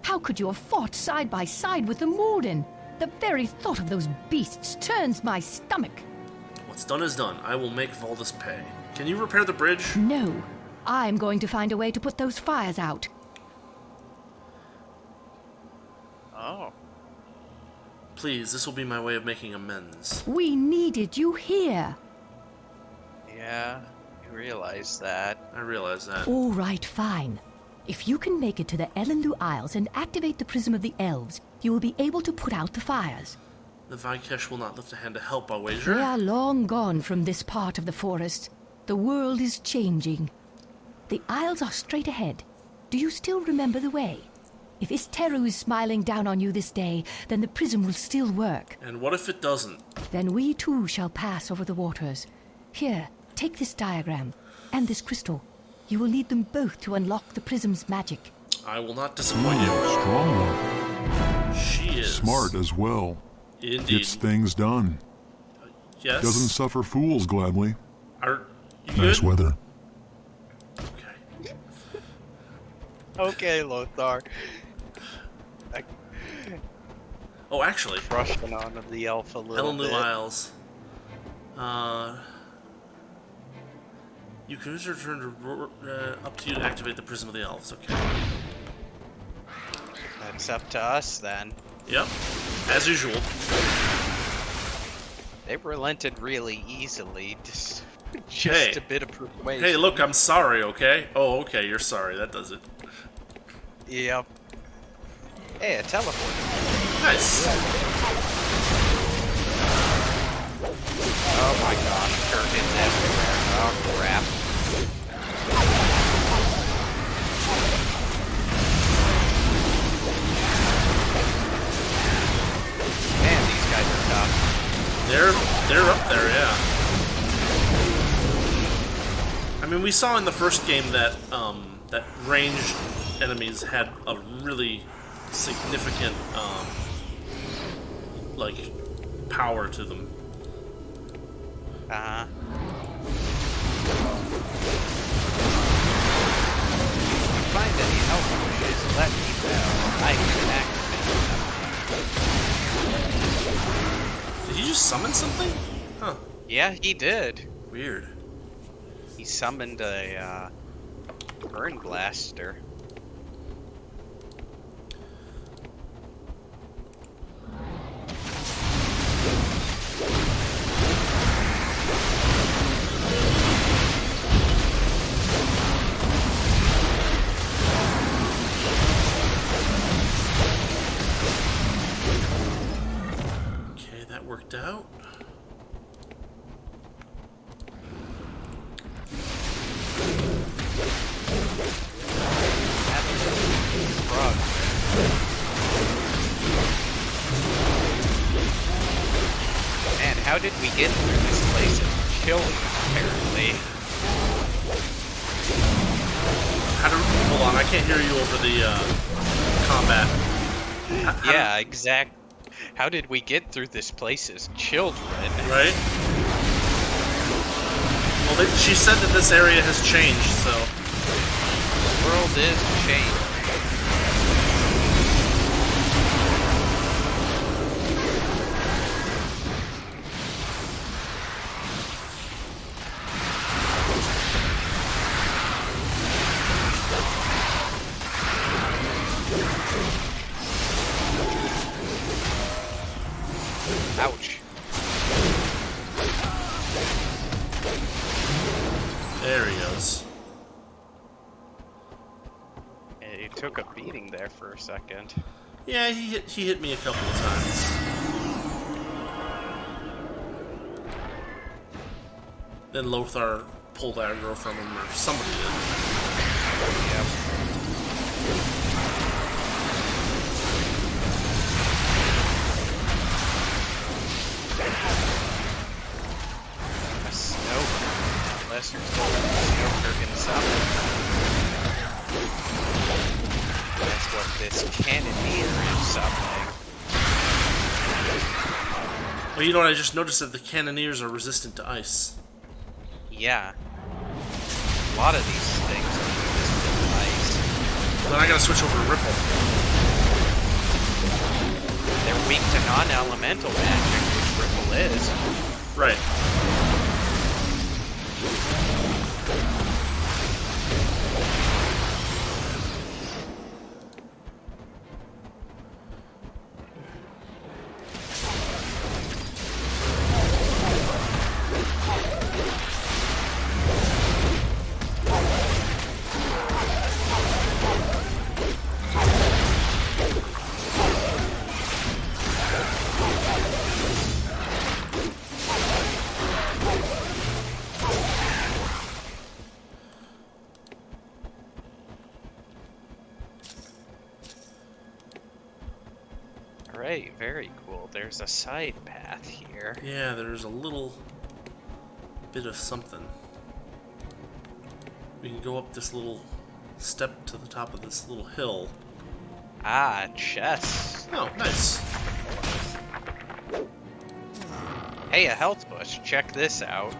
How could you have fought side by side with the Malden? The very thought of those beasts turns my stomach. What's done is done. I will make Valdis pay. Can you repair the bridge? No. I'm going to find a way to put those fires out. Oh. Please, this will be my way of making amends. We needed you here. Yeah, you realize that. I realize that. All right, fine. If you can make it to the Aman'lu Isles and activate the Prism of the Elves, you will be able to put out the fires. The Vikesh will not lift a hand to help, I'll wager. They are long gone from this part of the forest. The world is changing. The Isles are straight ahead. Do you still remember the way? If Isteru is smiling down on you this day, then the prism will still work. And what if it doesn't? Then we too shall pass over the waters. Here, take this diagram, and this crystal. You will need them both to unlock the prism's magic. I will not disappoint you. Strong one. She is. Smart as well. Indeed. Gets things done. Yes? Doesn't suffer fools gladly. Are you Nice good? weather. Okay, Lothar. Oh, actually. Brushing on the elf a little Aman'lu bit. Isles. You can use your turn to up to you to activate the Prism of the Elves. Okay. That's up to us then. Yep. As usual. They relented really easily. Just Hey. a bit of persuasion. Hey, look, I'm sorry, okay? Oh, okay, you're sorry. That does it. Yep. Hey, a teleport. Nice. Oh my gosh, curtains everywhere. Oh crap. Man, these guys are tough. They're up there, yeah. I mean, we saw in the first game that that ranged enemies had a really significant like power to them. Find any help wishes, let me know. I can activate them. Did he just summon something? Huh. Yeah, he did. Weird. He summoned a burn blaster. Okay, that worked out. Man, how did we get through this place as children, apparently? Hold on, I can't hear you over the combat. Yeah, exact. How did we get through this place as children? Right? Well, she said that this area has changed, so... The world is changed. Ouch. There he goes. He took a beating there for a second. Yeah, he hit me a couple of times. Then Lothar pulled aggro from him, or somebody did. Yep. A snow. Lesser snow can summon. That's what this cannoneer is summoning. Well, you know what? I just noticed that the cannoneers are resistant to ice. Yeah. A lot of these things are resistant to ice. Then I gotta switch over to Ripple. They're weak to non-elemental magic, which Ripple is. Right. Alright, very cool. There's a side path here. Yeah, there's a little bit of something. We can go up this little step to the top of this little hill. Ah, chest. Oh, nice. Hey, a health bush. Check this out.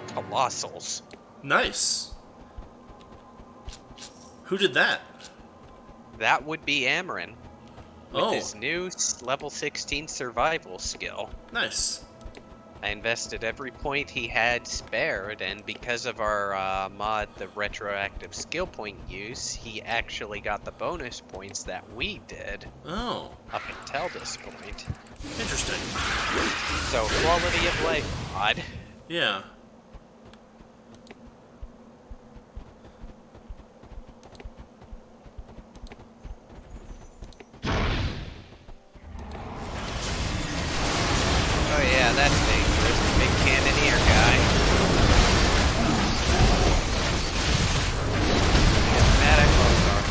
Colossals. Nice. Who did that? That would be Amarin. With Oh. his new level 16 survival skill. Nice. I invested every point he had spared, and because of our mod, the retroactive skill point use, he actually got the bonus points that we did. Oh. Up until this point. Interesting. So, quality of life mod. Yeah. Oh yeah, that's dangerous. Big cannoneer guy. Mad at Lothar.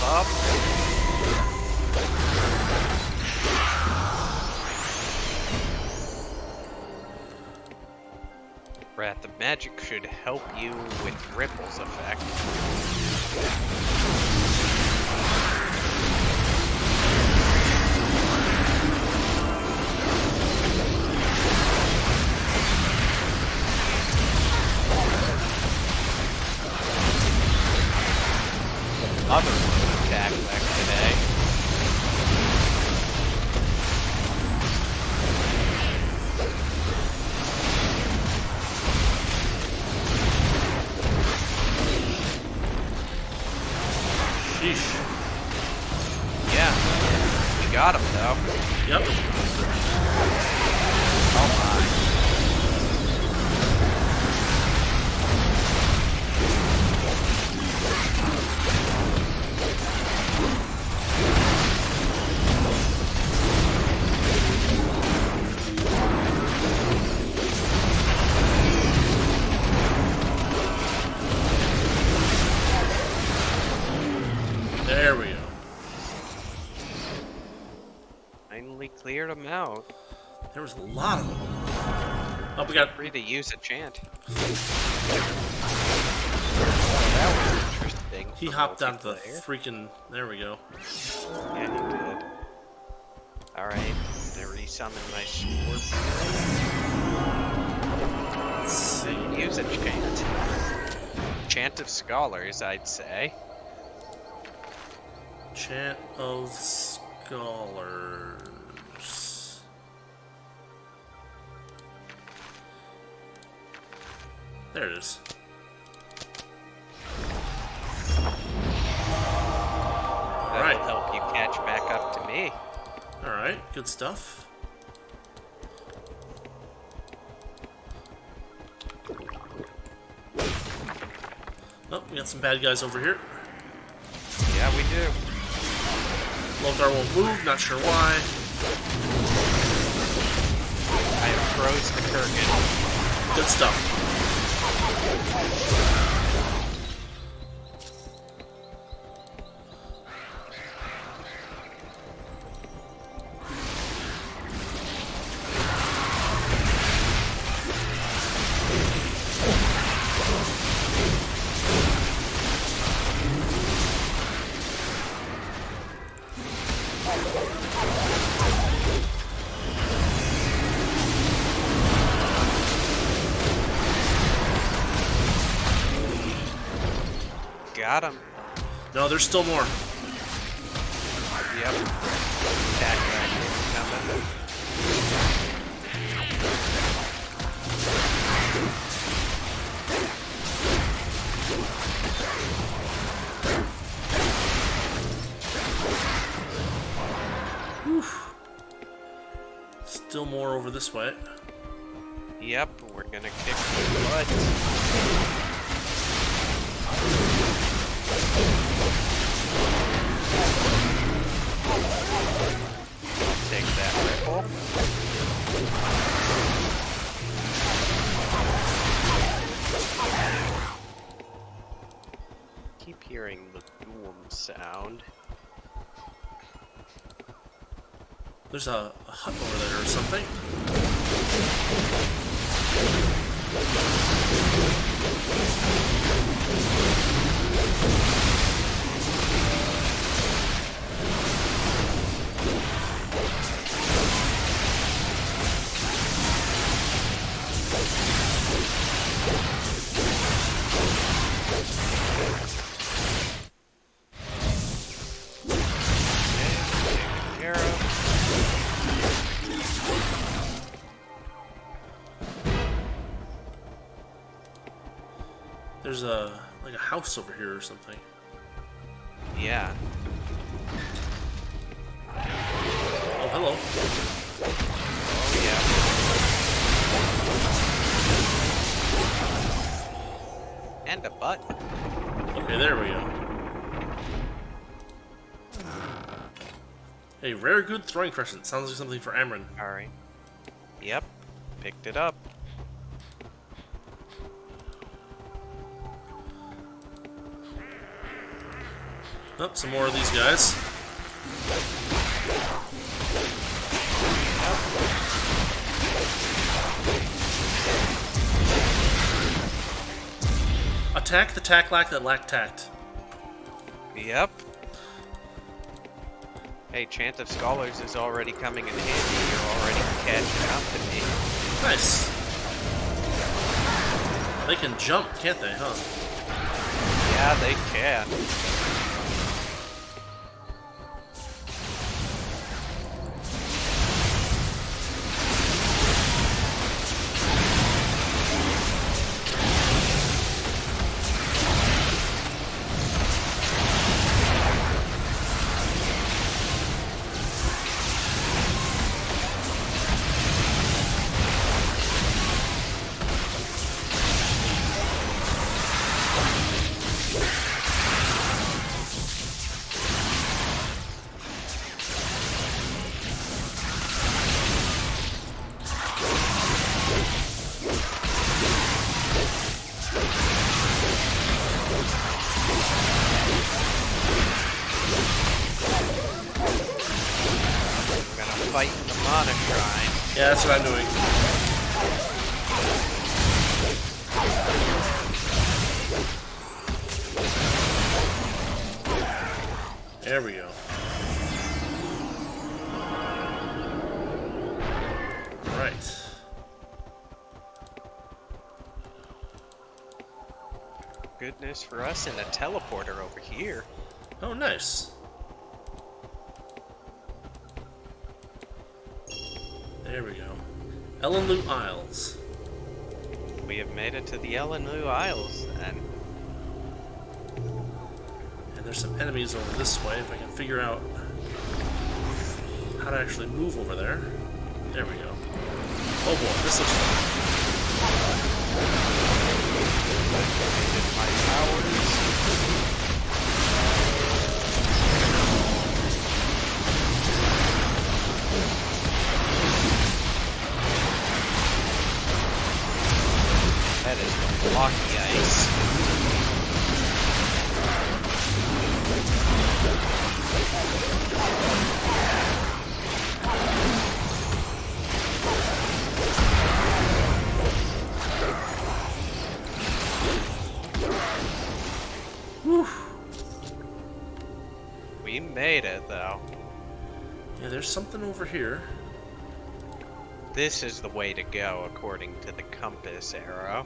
Oh Rat, the magic should help you with Ripple's effect. Other attack back today. Sheesh. Yeah, we got him though. Yep. Oh my. There we go. Finally cleared them out. There was a lot of them. Oh, we got... Free to use a chant. That was interesting. He for hopped down the multiplayer. freaking... There we go. Yeah, he did. Alright, I resummon my scorpion. Let's see. Use a chant. Chant of Scholars, I'd say. Chant of Scholars. There it is. That'll help you catch back up to me. Alright, good stuff. Oh, we got some bad guys over here. Yeah, we do. Lothar won't move, not sure why. I have froze the Kurgan. Good stuff. Got him. No, there's still more. Yep. Attack back coming. Still more over this way. Yep, we're gonna kick some butt. Take that ripple. Keep hearing the boom sound. There's a hut over there or something. There's like a house over here or something. Yeah. Oh, hello. Oh, yeah. And a button. Okay, there we go. Hey, rare good throwing crescent. Sounds like something for Amryn. Alright. Yep. Picked it up. Oh, some more of these guys. Attack the tacklack that lack tact. Yep. Hey, Chant of Scholars is already coming in handy. You're already catching up to me. Nice. They can jump, can't they, huh? Yeah, they can. Fight in the Mana Shrine. Yeah, that's what I'm doing. There we go. Right. Goodness for us and a teleporter over here. Oh, nice. There we go. Aman'lu Isles. We have made it to the Aman'lu Isles, then. And there's some enemies over this way, if I can figure out how to actually move over there. There we go. Oh boy, this looks fun. My powers. That is blocky ice. Whew. We made it, though. Yeah, there's something over here. This is the way to go, according to the compass arrow.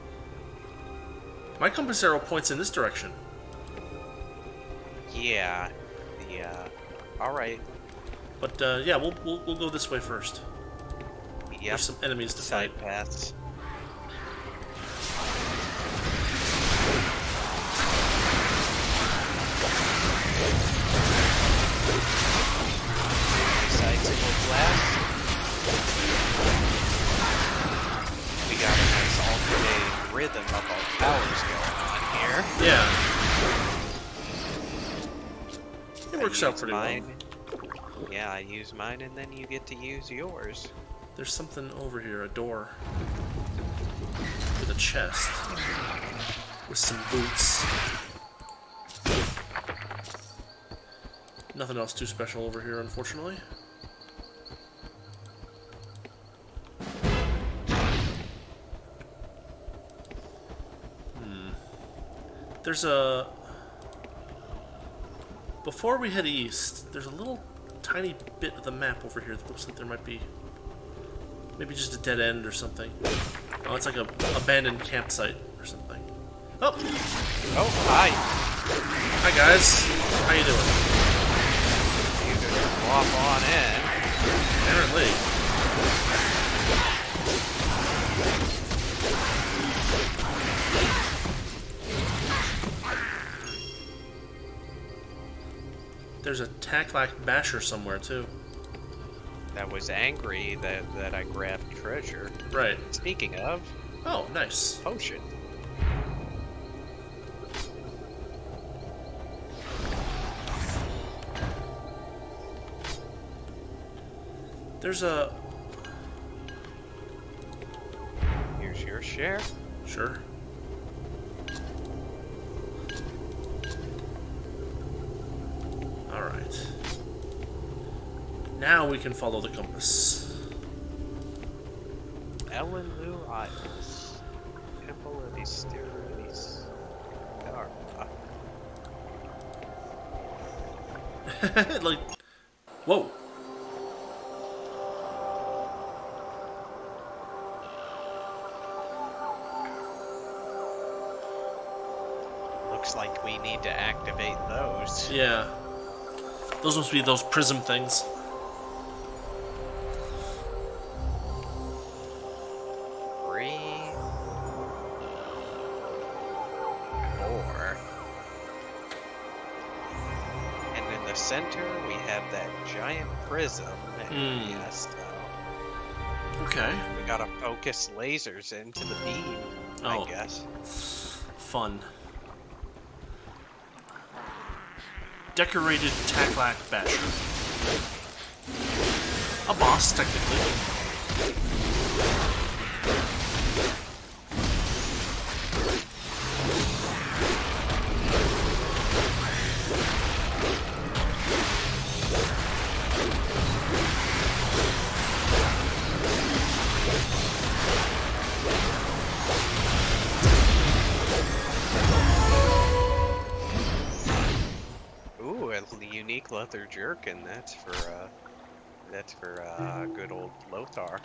My compass arrow points in this direction. Yeah. All right. But yeah, we'll go this way first. Yep. There's some enemies to fight. Side paths. We got a nice alternating rhythm of our powers going on here. Yeah. It works out pretty well. Yeah, I use mine and then you get to use yours. There's something over here, a door. With a chest. With some boots. Nothing else too special over here, unfortunately. There's a... Before we head east, there's a little tiny bit of the map over here that looks like there might be... Maybe just a dead end or something. Oh, it's like a abandoned campsite or something. Oh! Oh, hi! Hi, guys. How you doing? You can walk on in. Apparently. There's a Taklak basher somewhere, too. That was angry that I grabbed treasure. Right. Speaking of... Oh, nice. Potion. There's a... Here's your share. Sure. Alright. Now we can follow the compass. Aman'lu Isles. Temple of Mysterious Dharma. Like... Whoa! Looks like we need to activate those. Yeah. Those must be those prism things. Center, we have that giant prism. Yes. Okay. We gotta focus lasers into the beam, I guess. Fun. Decorated Taklak basher. A boss, technically. Unique leather jerkin. That's for good old Lothar.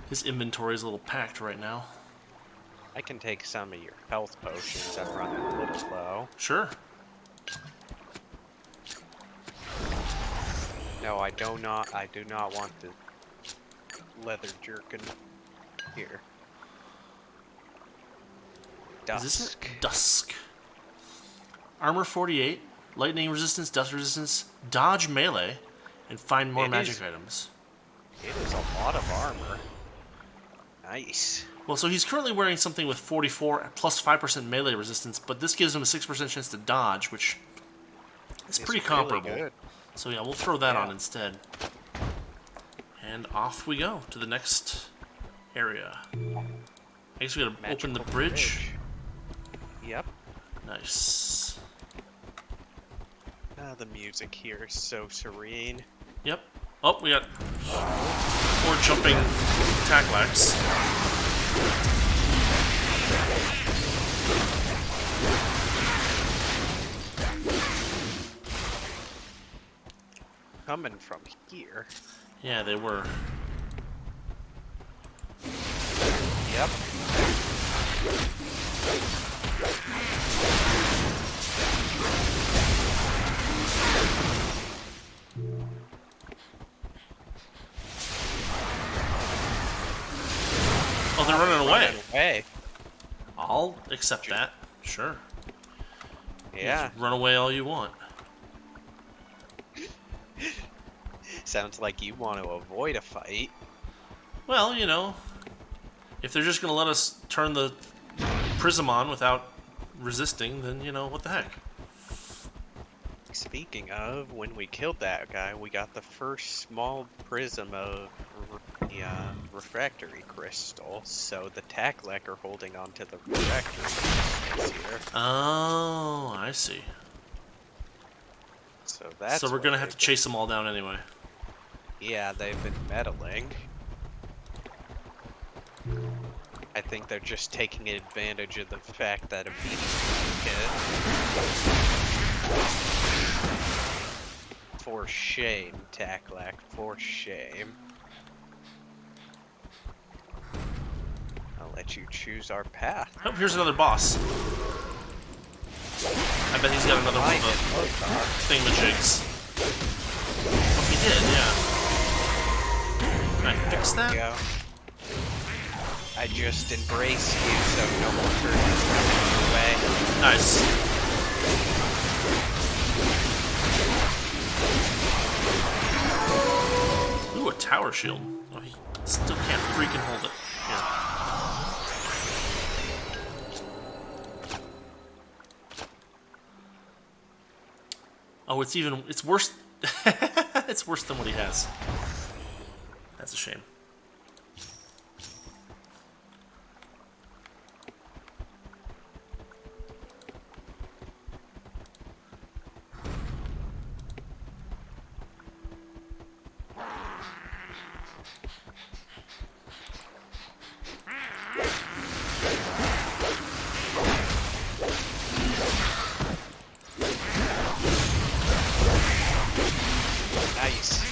His inventory is a little packed right now. I can take some of your health potions. I'm running a little low. Sure. No, I do not want the leather jerkin here. Dusk. Is this it? Dusk. Armor 48. Lightning resistance, dust resistance, dodge melee, and find more It magic is- items. It is a lot of armor. Nice. Well, so he's currently wearing something with 44 plus 5% melee resistance, but this gives him a 6% chance to dodge, which is pretty really comparable. good. So yeah, we'll throw that Yeah. on instead. And off we go to the next area. I guess we gotta open the Magical bridge. Yep. Nice. The music here is so serene. Yep. Oh, we got more jumping Tacklax. Coming from here. Yeah, they were. Yep. Oh, they're running away. Away. I'll accept that. Sure. Yeah. Just run away all you want. Sounds like you want to avoid a fight. Well, you know, if they're just gonna let us turn the prism on without resisting, then, you know, what the heck. Speaking of, when we killed that guy, we got the first small prism of the refractory crystal, so the Tacklack are holding on to the refractory crystals here. Oh, I see. So that's So we're what gonna have they've to chase them all down anyway. Yeah, they've been meddling. I think they're just taking advantage of the fact that a beast hit. For shame, Tacklack, for shame. I'll let you choose our path. Oh, here's another boss. I bet he's got another one of the thingamajigs. Oh, he did, yeah. Can I fix that? Go. I just embraced you, so no more curtains coming your way. Nice. Ooh, a tower shield. Oh, he still can't freaking hold it. Yeah. Oh, it's worse. It's worse than what he has. That's a shame. Nice.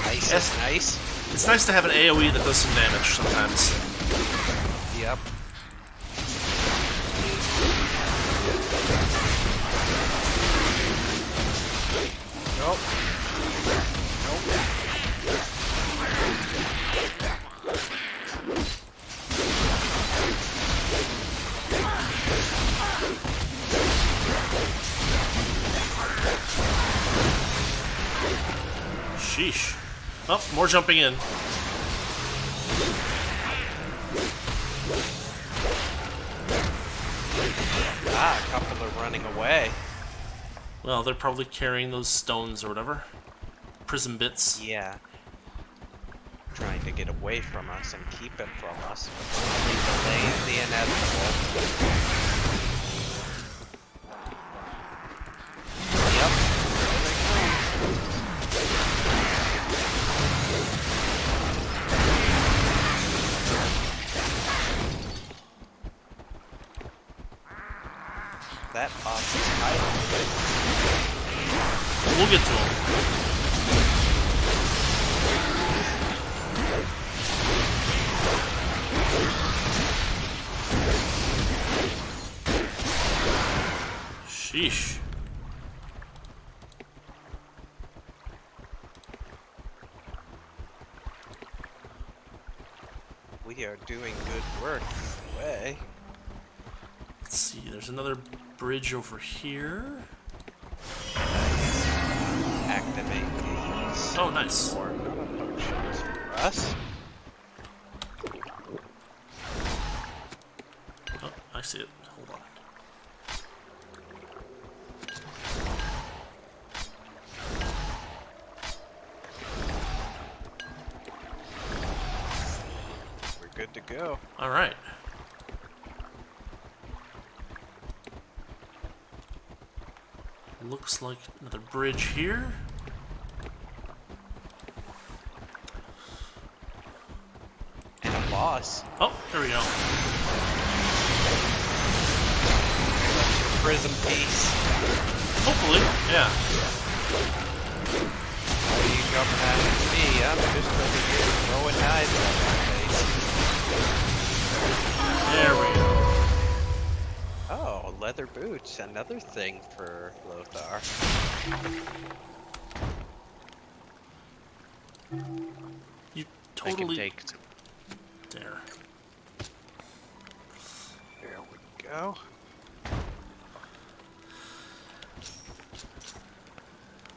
Nice Yes. is nice. It's nice to have an AoE that does some damage sometimes. Yep. Nope. Sheesh. Oh, more jumping in. Ah, a couple are running away. Well, they're probably carrying those stones or whatever. Prism bits. Yeah. Trying to get away from us and keep it from us. Delaying the inevitable. Yep. There they come. That boss is hiding. We'll get to him. Sheesh. We are doing good work either way. Let's see, there's another bridge over here. activate these. Oh, nice. Or potions for us. Oh, I see it. Hold on. We're good to go. All right. Looks like another bridge here. And a boss. Oh, there we go. Prism piece. Hopefully, yeah. Why are you jumping at me? I'm just over here throwing knives at my face. There we go. Oh, leather boots. Another thing for Lothar. You I can totally... take some. There. There we go.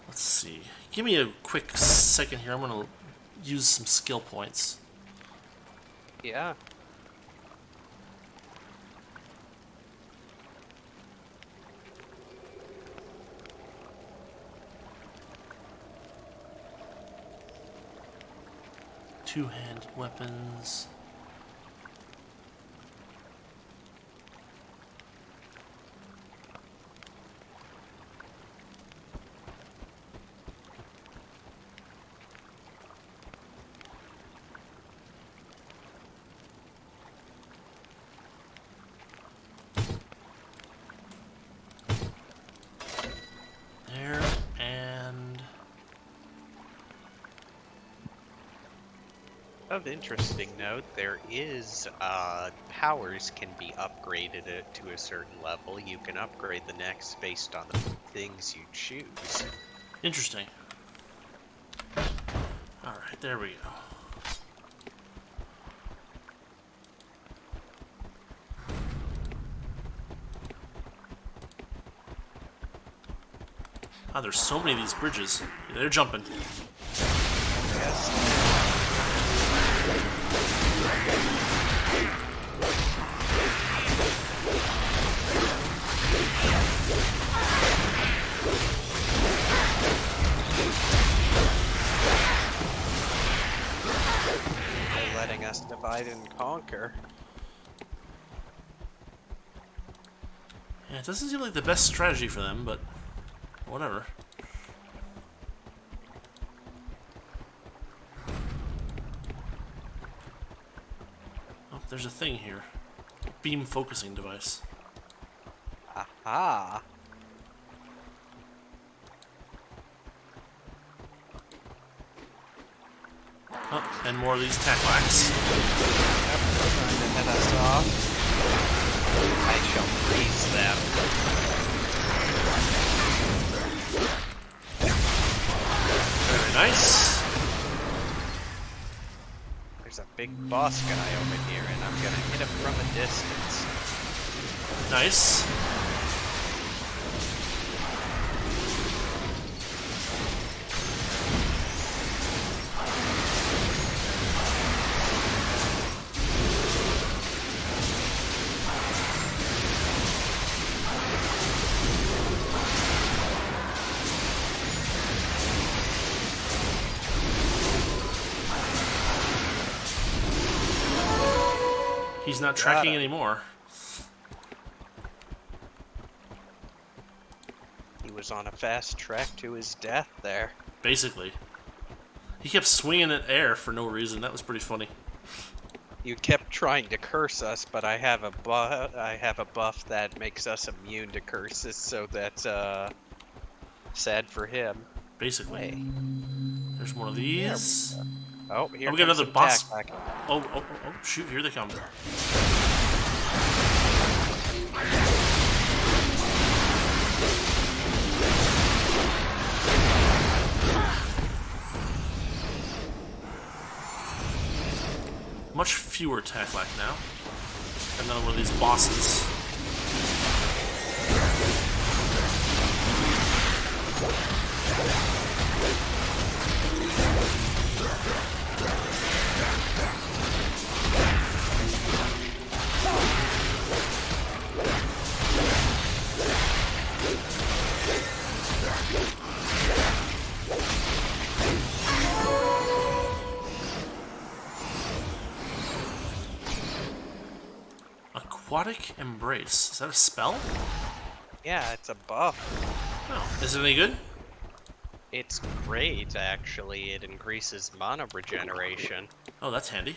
Let's see. Give me a quick second here. I'm gonna use some skill points. Yeah. Two-handed weapons. There, and Of interesting note, there is powers can be upgraded to a certain level. You can upgrade the next based on the things you choose. interesting. Alright, there we go. Ah, there's so many of these bridges. They're jumping. Yes. They're letting us divide and conquer. Yeah, it doesn't seem like the best strategy for them, but whatever. Oh, there's a thing here. Beam focusing device. Aha! Oh, and more of these tacklax. Yep, trying to head us off. I shall freeze them. Very nice. There's a big boss guy over here, and I'm gonna hit him from a distance. Nice. He's not tracking anymore. He was on a fast track to his death there. Basically. He kept swinging at air for no reason. That was pretty funny. You kept trying to curse us, but I have a buff that makes us immune to curses, so that's sad for him. Basically. Hey. There's one of these. Oh, here we got comes another some boss. tack. Oh, shoot, here they come. Much fewer tacklac now. Another one of these bosses. Aquatic Embrace. Is that a spell? Yeah, it's a buff. Oh, is it any good? It's great, actually. It increases mana regeneration. Oh, that's handy.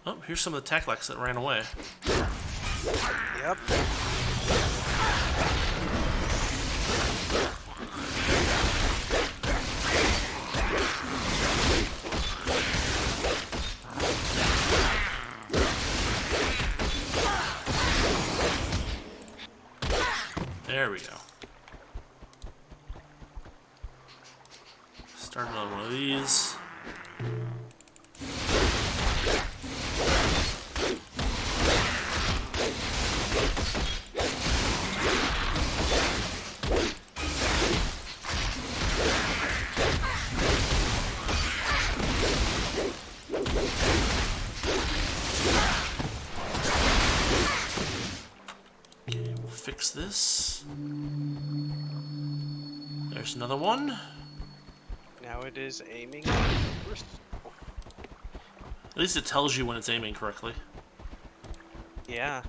Oh, here's some of the Taklax that ran away. Yep. There we go. Start another one of these. Fix this. There's another one. Now it is aiming. At least it tells you when it's aiming correctly. Yeah.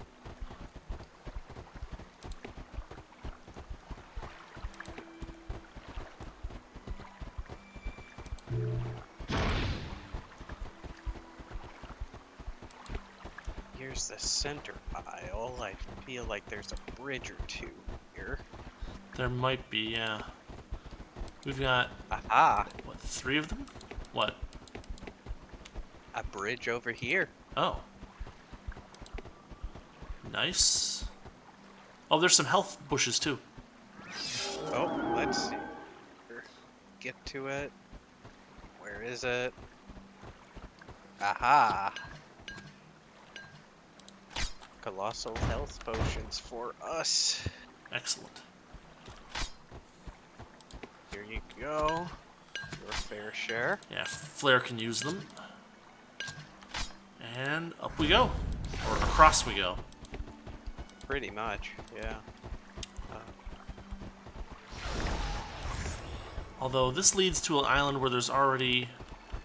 Here's the center aisle. I feel like there's a bridge or two here. There might be, yeah. We've got, aha, what, 3 of them? What? A bridge over here. Oh. Nice. Oh, there's some health bushes too. Oh, let's see. Get to it. Where is it? Aha! Colossal health potions for us. Excellent. Here you go. Your fair share. Yeah, Flare can use them. And up we go. Or across we go. Pretty much, yeah. Although this leads to an island where there's already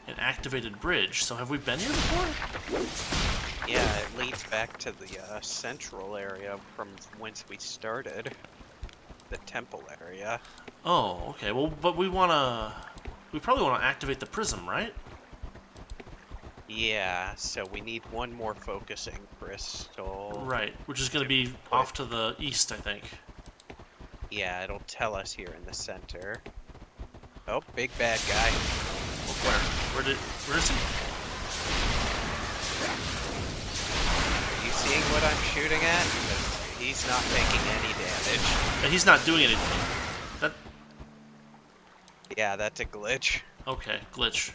an activated bridge. So have we been here before? Yeah, it leads back to the central area from whence we started. The temple area. Oh, okay. Well, but we probably want to activate the prism, right? Yeah, so we need one more focusing crystal. Right, which is going to be off to the east, I think. Yeah, it'll tell us here in the center. Oh, big bad guy. Where is he? Are you seeing what I'm shooting at? He's not taking any damage. And he's not doing anything. That. Yeah, that's a glitch. Okay, glitch.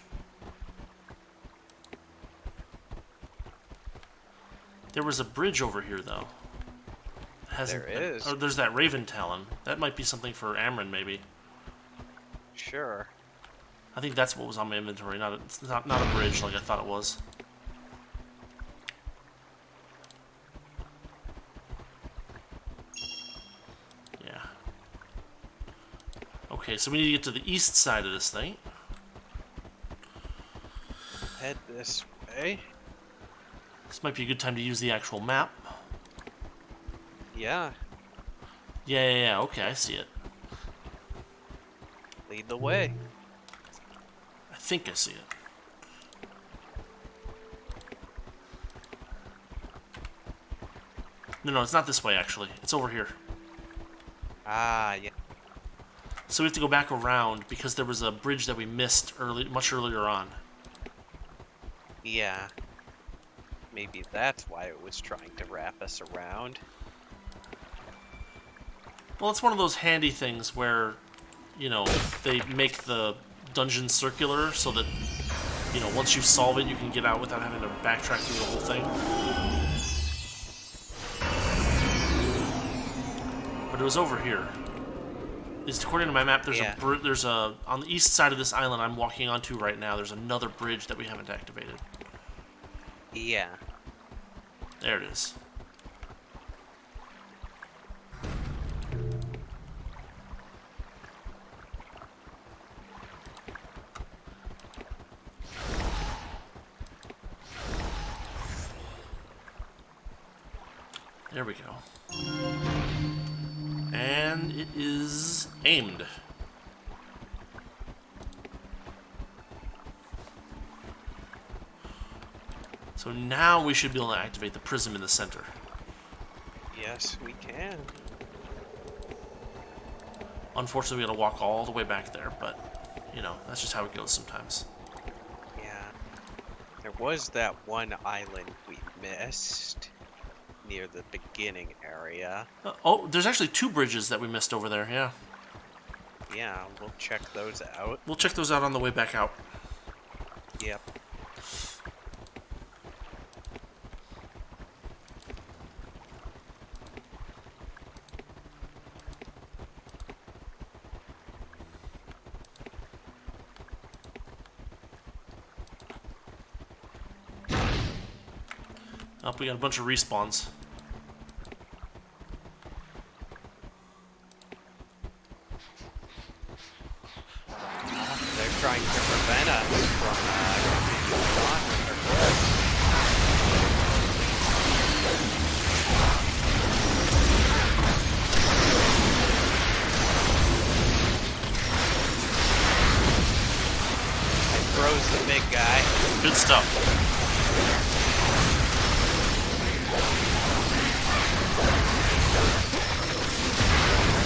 There was a bridge over here, though. There is. Oh, there's that Raven Talon. That might be something for Amryn, maybe. Sure. I think that's what was on my inventory, not a bridge like I thought it was. Yeah. Okay, so we need to get to the east side of this thing. Head this way. This might be a good time to use the actual map. Yeah. Yeah, okay, I see it. Lead the way. I think I see it. No, it's not this way, actually. It's over here. Ah, yeah. So we have to go back around because there was a bridge that we missed much earlier on. Yeah. Maybe that's why it was trying to wrap us around. Well, it's one of those handy things where, you know, they make the dungeon circular so that, you know, once you solve it, you can get out without having to backtrack through the whole thing. But it was over here. At least according to my map, there's on the east side of this island I'm walking onto right now, there's another bridge that we haven't activated. Yeah. There it is. There we go. And it is aimed. So now we should be able to activate the prism in the center. Yes, we can. Unfortunately, we gotta walk all the way back there, but, you know, that's just how it goes sometimes. Yeah. There was that one island we missed near the beginning area. Oh, there's actually 2 bridges that we missed over there, yeah. Yeah, we'll check those out. We'll check those out on the way back out. Yep. Oh, we got a bunch of respawns. They're trying to prevent us from continuing on with their quest. It throws the big guy. Good stuff.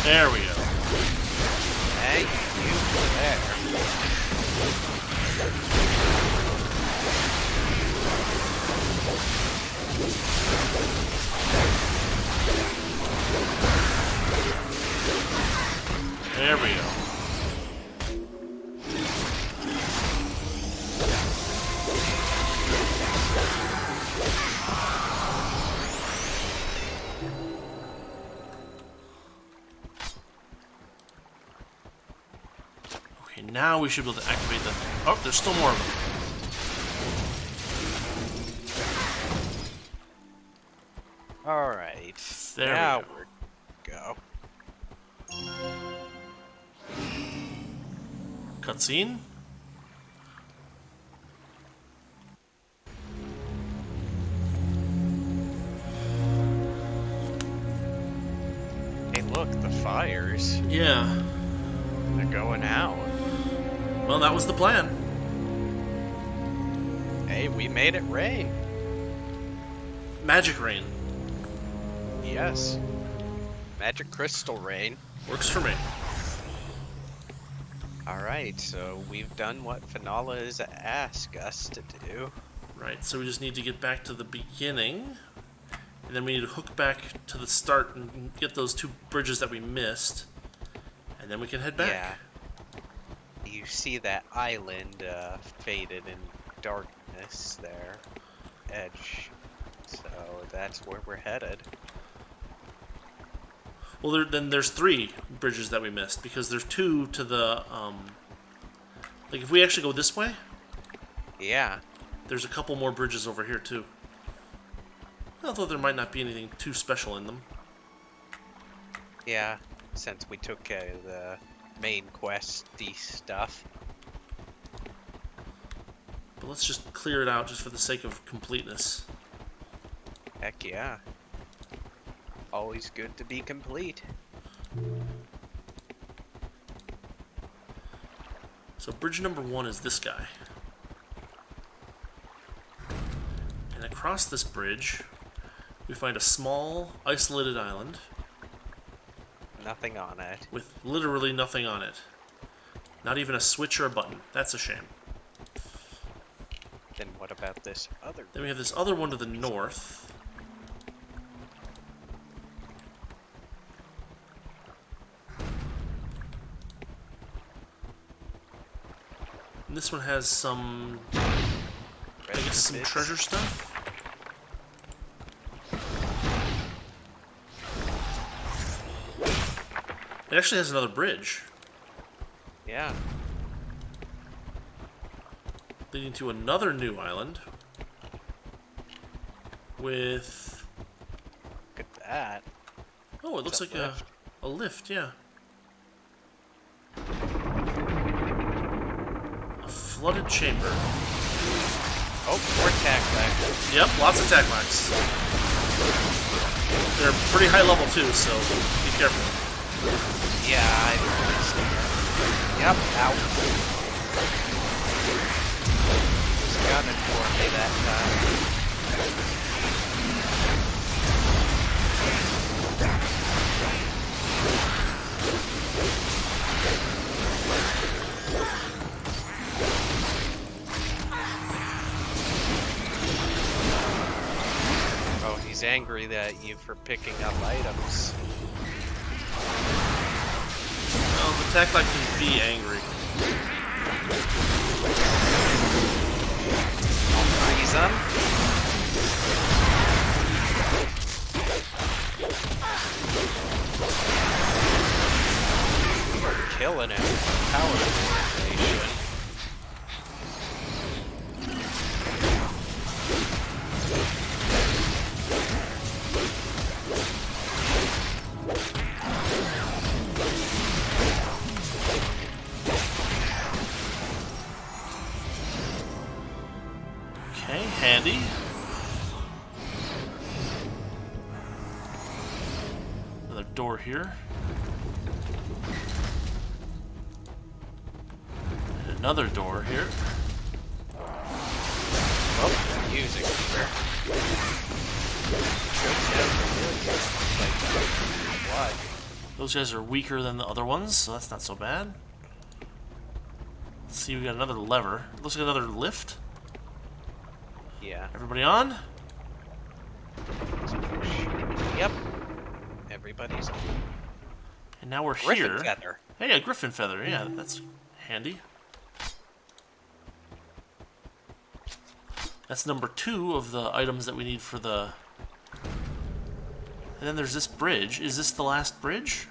There we go. Thank you for there. There we go. Okay, now we should be able to activate the... Oh, there's still more of them. Alright. There now we go. we're go. Cutscene. Hey, look, the fires. Yeah. They're going out. Well, that was the plan. Hey, we made it rain. Magic rain. Yes. Magic crystal rain. Works for me. Alright, so we've done what Finala has asked us to do. Right, so we just need to get back to the beginning. And then we need to hook back to the start and get those 2 bridges that we missed. And then we can head back. Yeah. You see that island faded in darkness there. Edge. So that's where we're headed. Well, then there's 3 bridges that we missed, because there's 2 to the, like, if we actually go this way, Yeah. there's a couple more bridges over here, too. Although there might not be anything too special in them. Yeah. Since we took care of the main questy stuff. But let's just clear it out just for the sake of completeness. Heck yeah. Always good to be complete. So bridge number 1 is this guy. And across this bridge, we find a small, isolated island. Nothing on it. With literally nothing on it. Not even a switch or a button. That's a shame. Then what about this other? Then we have this other one to the north. And this one has some, I guess, some treasure stuff. It actually has another bridge. Yeah. Leading to another new island. With... Look at that. Oh, it looks like a lift, yeah. A flooded chamber. Oh, more tac lags. Yep, lots of tac lags. They're pretty high level too, so be careful. Yeah, Yep, ow. Just got it for me that time. Oh, he's angry at you for picking up items. Well, the tech like can be angry. I'll freeze him. We're killing it. Power coordination. Okay, handy. Another door here. And another door here. Oh, music here. What? Those guys are weaker than the other ones, so that's not so bad. Let's see, we got another lever. Looks like another lift. Yeah. Everybody on? Yep. Everybody's on. And now we're Griffin here. feather. Hey, a griffin feather. Yeah, that's handy. That's number 2 of the items that we need for the... And then there's this bridge. Is this the last bridge?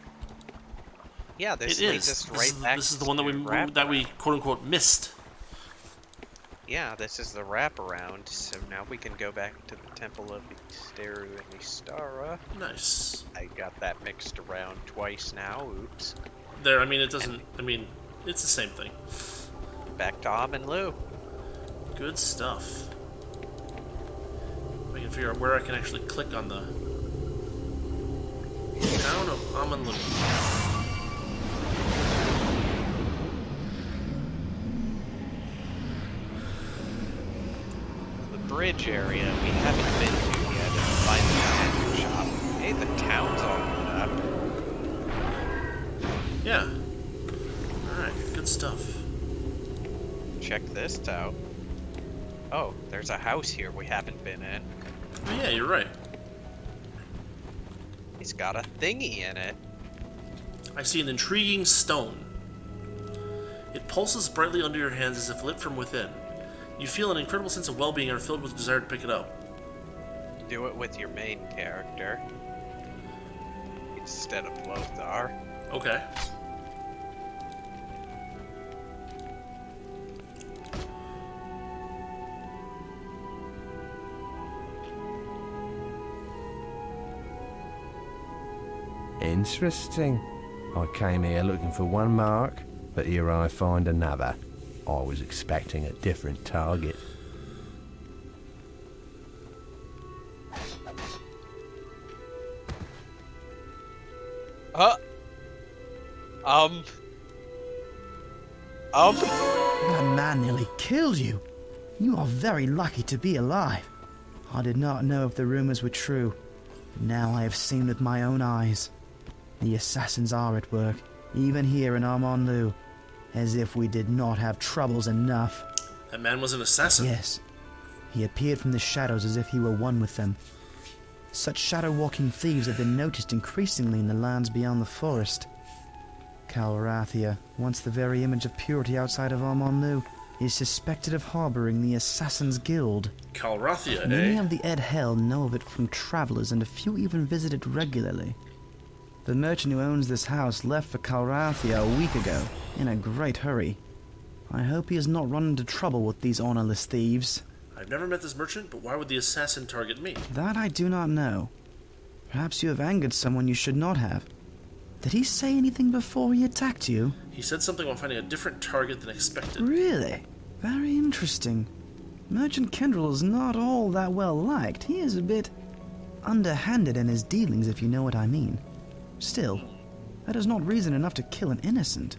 Yeah, this it leads is. us right back. This is the one that we quote unquote missed. Yeah, this is the wraparound. So now we can go back to the Temple of Isteru and Istara. Nice. I got that mixed around twice now. Oops. There. I mean, it doesn't. I mean, it's the same thing. Back to Aman'lu. Good stuff. I can figure out where I can actually click on the town of Aman'lu. Bridge area we haven't been to yet and find the magic shop. Hey, the town's all lit up. Yeah. Alright, good stuff. Check this out. Oh, there's a house here we haven't been in. Oh, yeah, you're right. It's got a thingy in it. I see an intriguing stone. It pulses brightly under your hands as if lit from within. You feel an incredible sense of well-being and are filled with desire to pick it up. Do it with your main character instead of Lothar. Okay. Interesting. I came here looking for one mark, but here I find another. I was expecting a different target. That man nearly killed you. You are very lucky to be alive. I did not know if the rumors were true. Now I have seen with my own eyes. The assassins are at work, even here in Aman'lu. As if we did not have troubles enough. That man was an assassin? Yes. He appeared from the shadows as if he were one with them. Such shadow-walking thieves have been noticed increasingly in the lands beyond the forest. Calrathia, once the very image of purity outside of Aman'lu, is suspected of harboring the Assassin's Guild. Calrathia, eh? Many of the Edhel know of it from travelers, and a few even visit it regularly. The merchant who owns this house left for Calrathia a week ago, in a great hurry. I hope he has not run into trouble with these honorless thieves. I've never met this merchant, but why would the assassin target me? That I do not know. Perhaps you have angered someone you should not have. Did he say anything before he attacked you? He said something about finding a different target than expected. Really? Very interesting. Merchant Kendrell is not all that well liked. He is a bit underhanded in his dealings, if you know what I mean. Still, that is not reason enough to kill an innocent.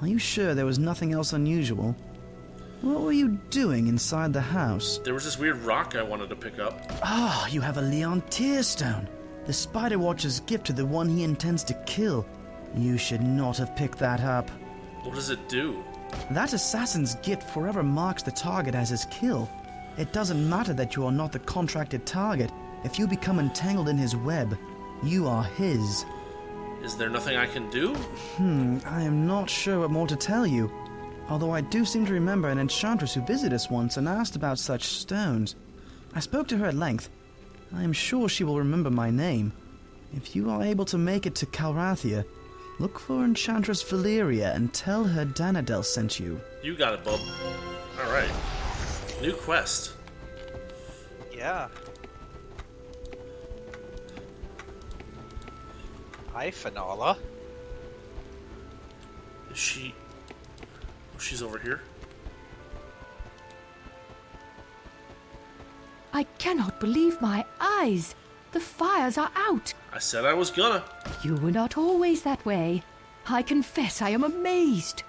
Are you sure there was nothing else unusual? What were you doing inside the house? There was this weird rock I wanted to pick up. Ah, you have a Leon Tearstone. The Spider Watcher's gift to the one he intends to kill. You should not have picked that up. What does it do? That assassin's gift forever marks the target as his kill. It doesn't matter that you are not the contracted target. If you become entangled in his web, you are his. Is there nothing I can do? I am not sure what more to tell you. Although I do seem to remember an enchantress who visited us once and asked about such stones. I spoke to her at length. I am sure she will remember my name. If you are able to make it to Calrathia, look for Enchantress Valeria and tell her Danadel sent you. You got it, bub. Alright. New quest. Yeah. Hi, Fenala. Is she... Oh, she's over here. I cannot believe my eyes. The fires are out. I said I was gonna. You were not always that way. I confess I am amazed.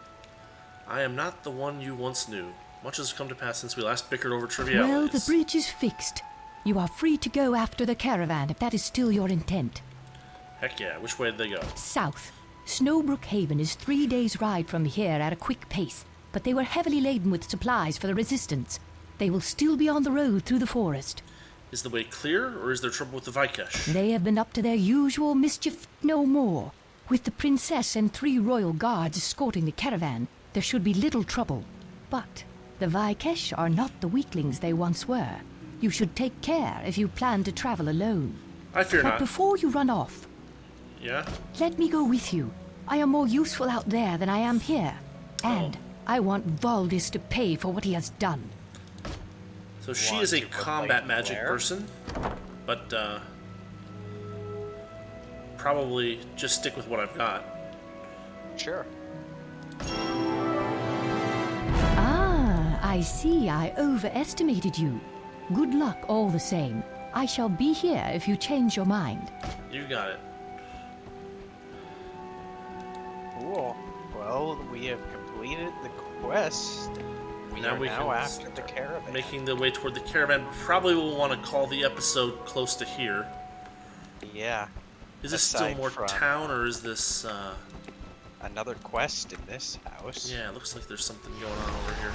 I am not the one you once knew. Much has come to pass since we last bickered over trivialities. Well, the bridge is fixed. You are free to go after the caravan if that is still your intent. Heck yeah, which way did they go? South. Snowbrook Haven is 3 days' ride from here at a quick pace, but they were heavily laden with supplies for the resistance. They will still be on the road through the forest. Is the way clear, or is there trouble with the Vikesh? They have been up to their usual mischief no more. With the princess and 3 royal guards escorting the caravan, there should be little trouble. But the Vikesh are not the weaklings they once were. You should take care if you plan to travel alone. I fear not. But before you run off... Yeah? Let me go with you. I am more useful out there than I am here. And I want Valdis to pay for what he has done. So she is a combat magic person, but probably just stick with what I've got. Sure. Ah, I see. I overestimated you. Good luck all the same. I shall be here if you change your mind. You got it. Cool. Well, we have completed the quest. We are now after the caravan. Making the way toward the caravan. Probably will want to call the episode close to here. Yeah. Is this still more town, or is this another quest in this house? Yeah, it looks like there's something going on over here.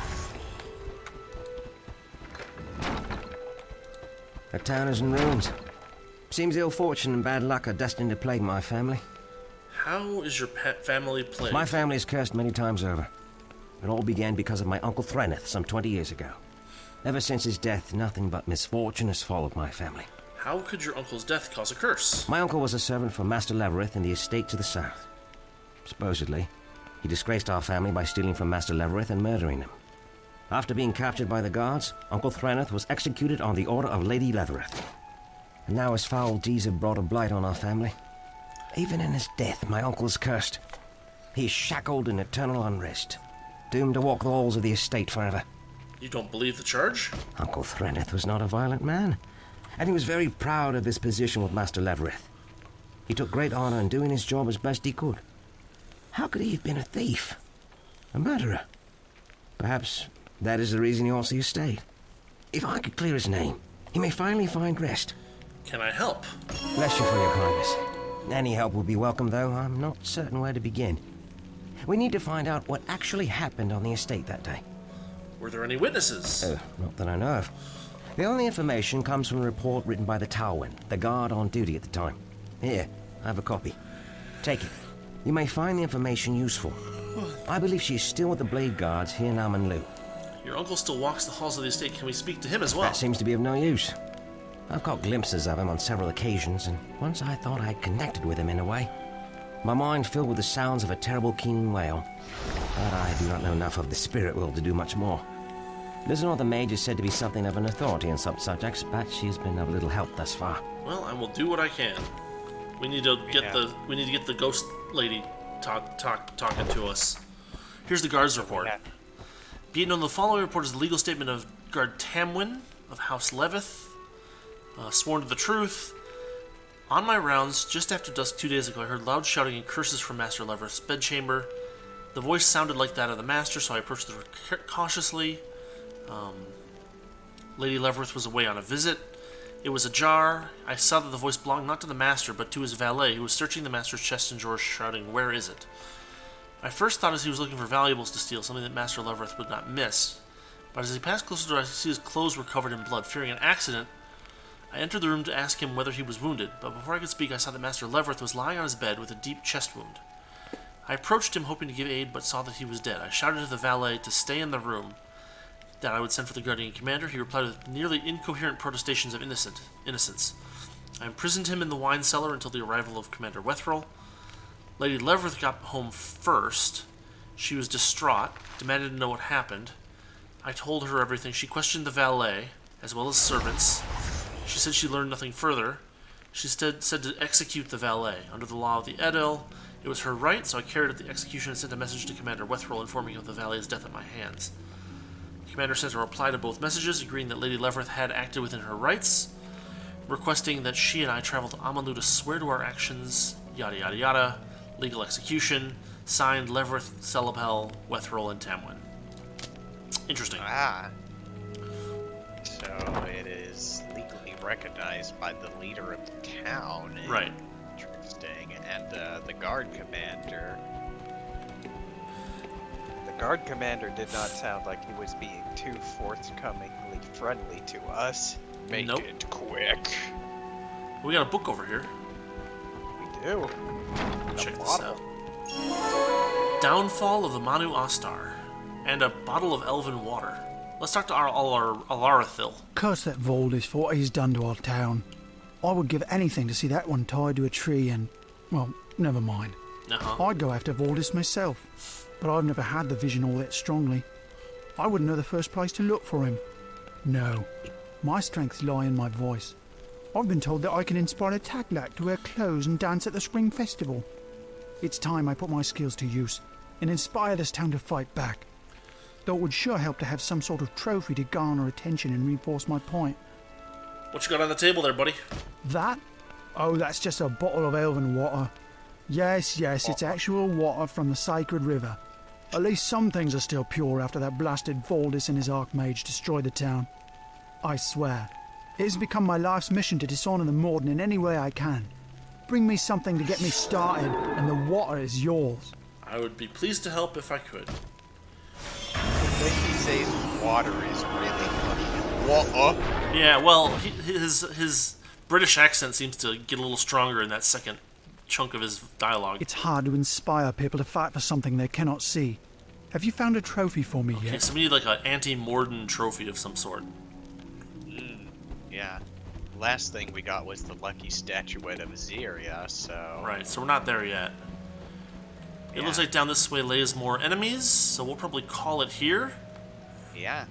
The town is in ruins. Seems ill fortune and bad luck are destined to plague my family. How is your family plagued? My family is cursed many times over. It all began because of my Uncle Threneth some 20 years ago. Ever since his death, nothing but misfortune has followed my family. How could your uncle's death cause a curse? My uncle was a servant for Master Levereth in the estate to the south. Supposedly, he disgraced our family by stealing from Master Levereth and murdering him. After being captured by the guards, Uncle Threneth was executed on the order of Lady Levereth. And now his foul deeds have brought a blight on our family. Even in his death, my uncle is cursed. He is shackled in eternal unrest, doomed to walk the halls of the estate forever. You don't believe the charge? Uncle Threneth was not a violent man, and he was very proud of his position with Master Levereth. He took great honor in doing his job as best he could. How could he have been a thief? A murderer? Perhaps that is the reason he wants the estate. If I could clear his name, he may finally find rest. Can I help? Bless you for your kindness. Any help would be welcome, though I'm not certain where to begin. We need to find out what actually happened on the estate that day. Were there any witnesses? Not that I know of. The only information comes from a report written by the Talwyn, the guard on duty at the time. Here, I have a copy. Take it. You may find the information useful. I believe she's still with the Blade Guards here in Aman'lu. Your uncle still walks the halls of the estate. Can we speak to him as well? That seems to be of no use. I've caught glimpses of him on several occasions, and once I thought I'd connected with him in a way. My mind filled with the sounds of a terrible keen wail, but I do not know enough of the spirit world to do much more. Listenor, the mage is said to be something of an authority in some subjects, but she has been of little help thus far. Well, I will do what I can. We need to get the ghost lady talking to us. Here's the guard's report. Yeah. Be it known, the following report is the legal statement of Guard Tamwyn of House Levith. Sworn to the truth. On my rounds, just after dusk 2 days ago, I heard loud shouting and curses from Master Levereth's bedchamber. The voice sounded like that of the Master, so I approached the door cautiously. Lady Levereth was away on a visit. It was ajar. I saw that the voice belonged not to the Master, but to his valet, who was searching the Master's chest and drawers, shouting, "Where is it?" I first thought as he was looking for valuables to steal, something that Master Levereth would not miss. But as he passed closer to the door, I could see his clothes were covered in blood. Fearing an accident, I entered the room to ask him whether he was wounded, but before I could speak, I saw that Master Levereth was lying on his bed with a deep chest wound. I approached him, hoping to give aid, but saw that he was dead. I shouted to the valet to stay in the room, that I would send for the Guardian Commander. He replied with nearly incoherent protestations of innocence. I imprisoned him in the wine cellar until the arrival of Commander Wethrell. Lady Levereth got home first. She was distraught, demanded to know what happened. I told her everything. She questioned the valet, as well as servants. She said she learned nothing further. She said to execute the valet. Under the law of the Edel, it was her right, so I carried out the execution and sent a message to Commander Wethrell informing him of the valet's death at my hands. The commander sent a reply to both messages, agreeing that Lady Levereth had acted within her rights, requesting that she and I travel to Aman'lu to swear to our actions, yada yada yada, legal execution, signed Levereth, Celebel, Wethrell, and Tamwin. Interesting. So it is legally recognized by the leader of the town. Right. Interesting. And the guard commander. The guard commander did not sound like he was being too forthcomingly friendly to us. Make it quick. We got a book over here. We do. Check this out. Downfall of the Manu Ostar. And a bottle of elven water. Let's talk to Alarithil. Curse that Voldis for what he's done to our town. I would give anything to see that one tied to a tree and... well, never mind. I'd go after Voldis myself, but I've never had the vision all that strongly. I wouldn't know the first place to look for him. No, my strengths lie in my voice. I've been told that I can inspire a taglak to wear clothes and dance at the spring festival. It's time I put my skills to use and inspire this town to fight back. Though it would sure help to have some sort of trophy to garner attention and reinforce my point. What you got on the table there, buddy? That? Oh, that's just a bottle of elven water. Yes, it's actual water from the sacred river. At least some things are still pure after that blasted Voldis and his Archmage destroyed the town. I swear, it has become my life's mission to dishonor the Morden in any way I can. Bring me something to get me started, and the water is yours. I would be pleased to help if I could. When he says water is really funny. Water? Yeah, well, his British accent seems to get a little stronger in that second chunk of his dialogue. It's hard to inspire people to fight for something they cannot see. Have you found a trophy for me yet? Okay, so we need like an anti-Morden trophy of some sort. Yeah. Last thing we got was the lucky statuette of Aziria, so... Right, so we're not there yet. It looks like down this way lays more enemies, so we'll probably call it here. Yeah.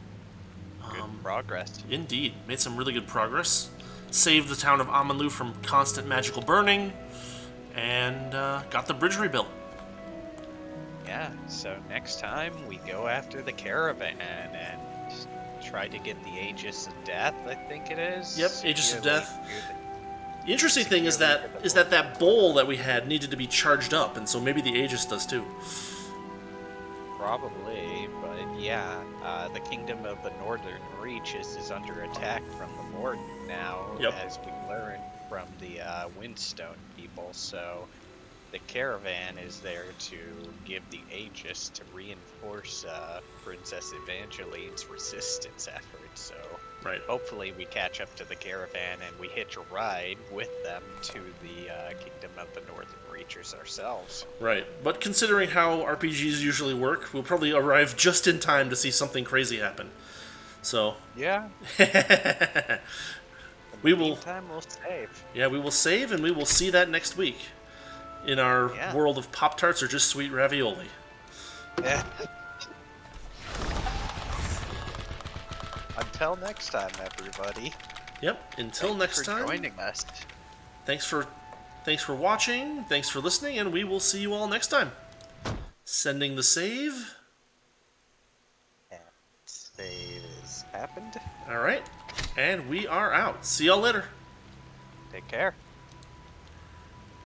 Good progress. Indeed. Made some really good progress. Saved the town of Aman'lu from constant magical burning, and got the bridge rebuilt. Yeah, so next time we go after the caravan and try to get the Aegis of Death, I think it is. Yep, Aegis of Death. The interesting thing is that bowl that we had needed to be charged up, and so maybe the Aegis does too. Probably, but yeah, the Kingdom of the Northern Reaches is under attack from the Morden now, as we learned from the Windstone people, so the caravan is there to give the Aegis to reinforce Princess Evangeline's resistance efforts, so hopefully we catch up to the caravan and we hitch a ride with them to the Kingdom of the Northern Reaches ourselves. Right, but considering how RPGs usually work, we'll probably arrive just in time to see something crazy happen. So... yeah. We will... meantime, we'll save. Yeah, we will save, and we will see that next week in our world of Pop-Tarts or just sweet ravioli. Yeah. Until next time, everybody. Yep, until next time. Thanks for joining us. Thanks for watching, thanks for listening, and we will see you all next time. Sending the save. And save is happened. Alright. And we are out. See y'all later. Take care.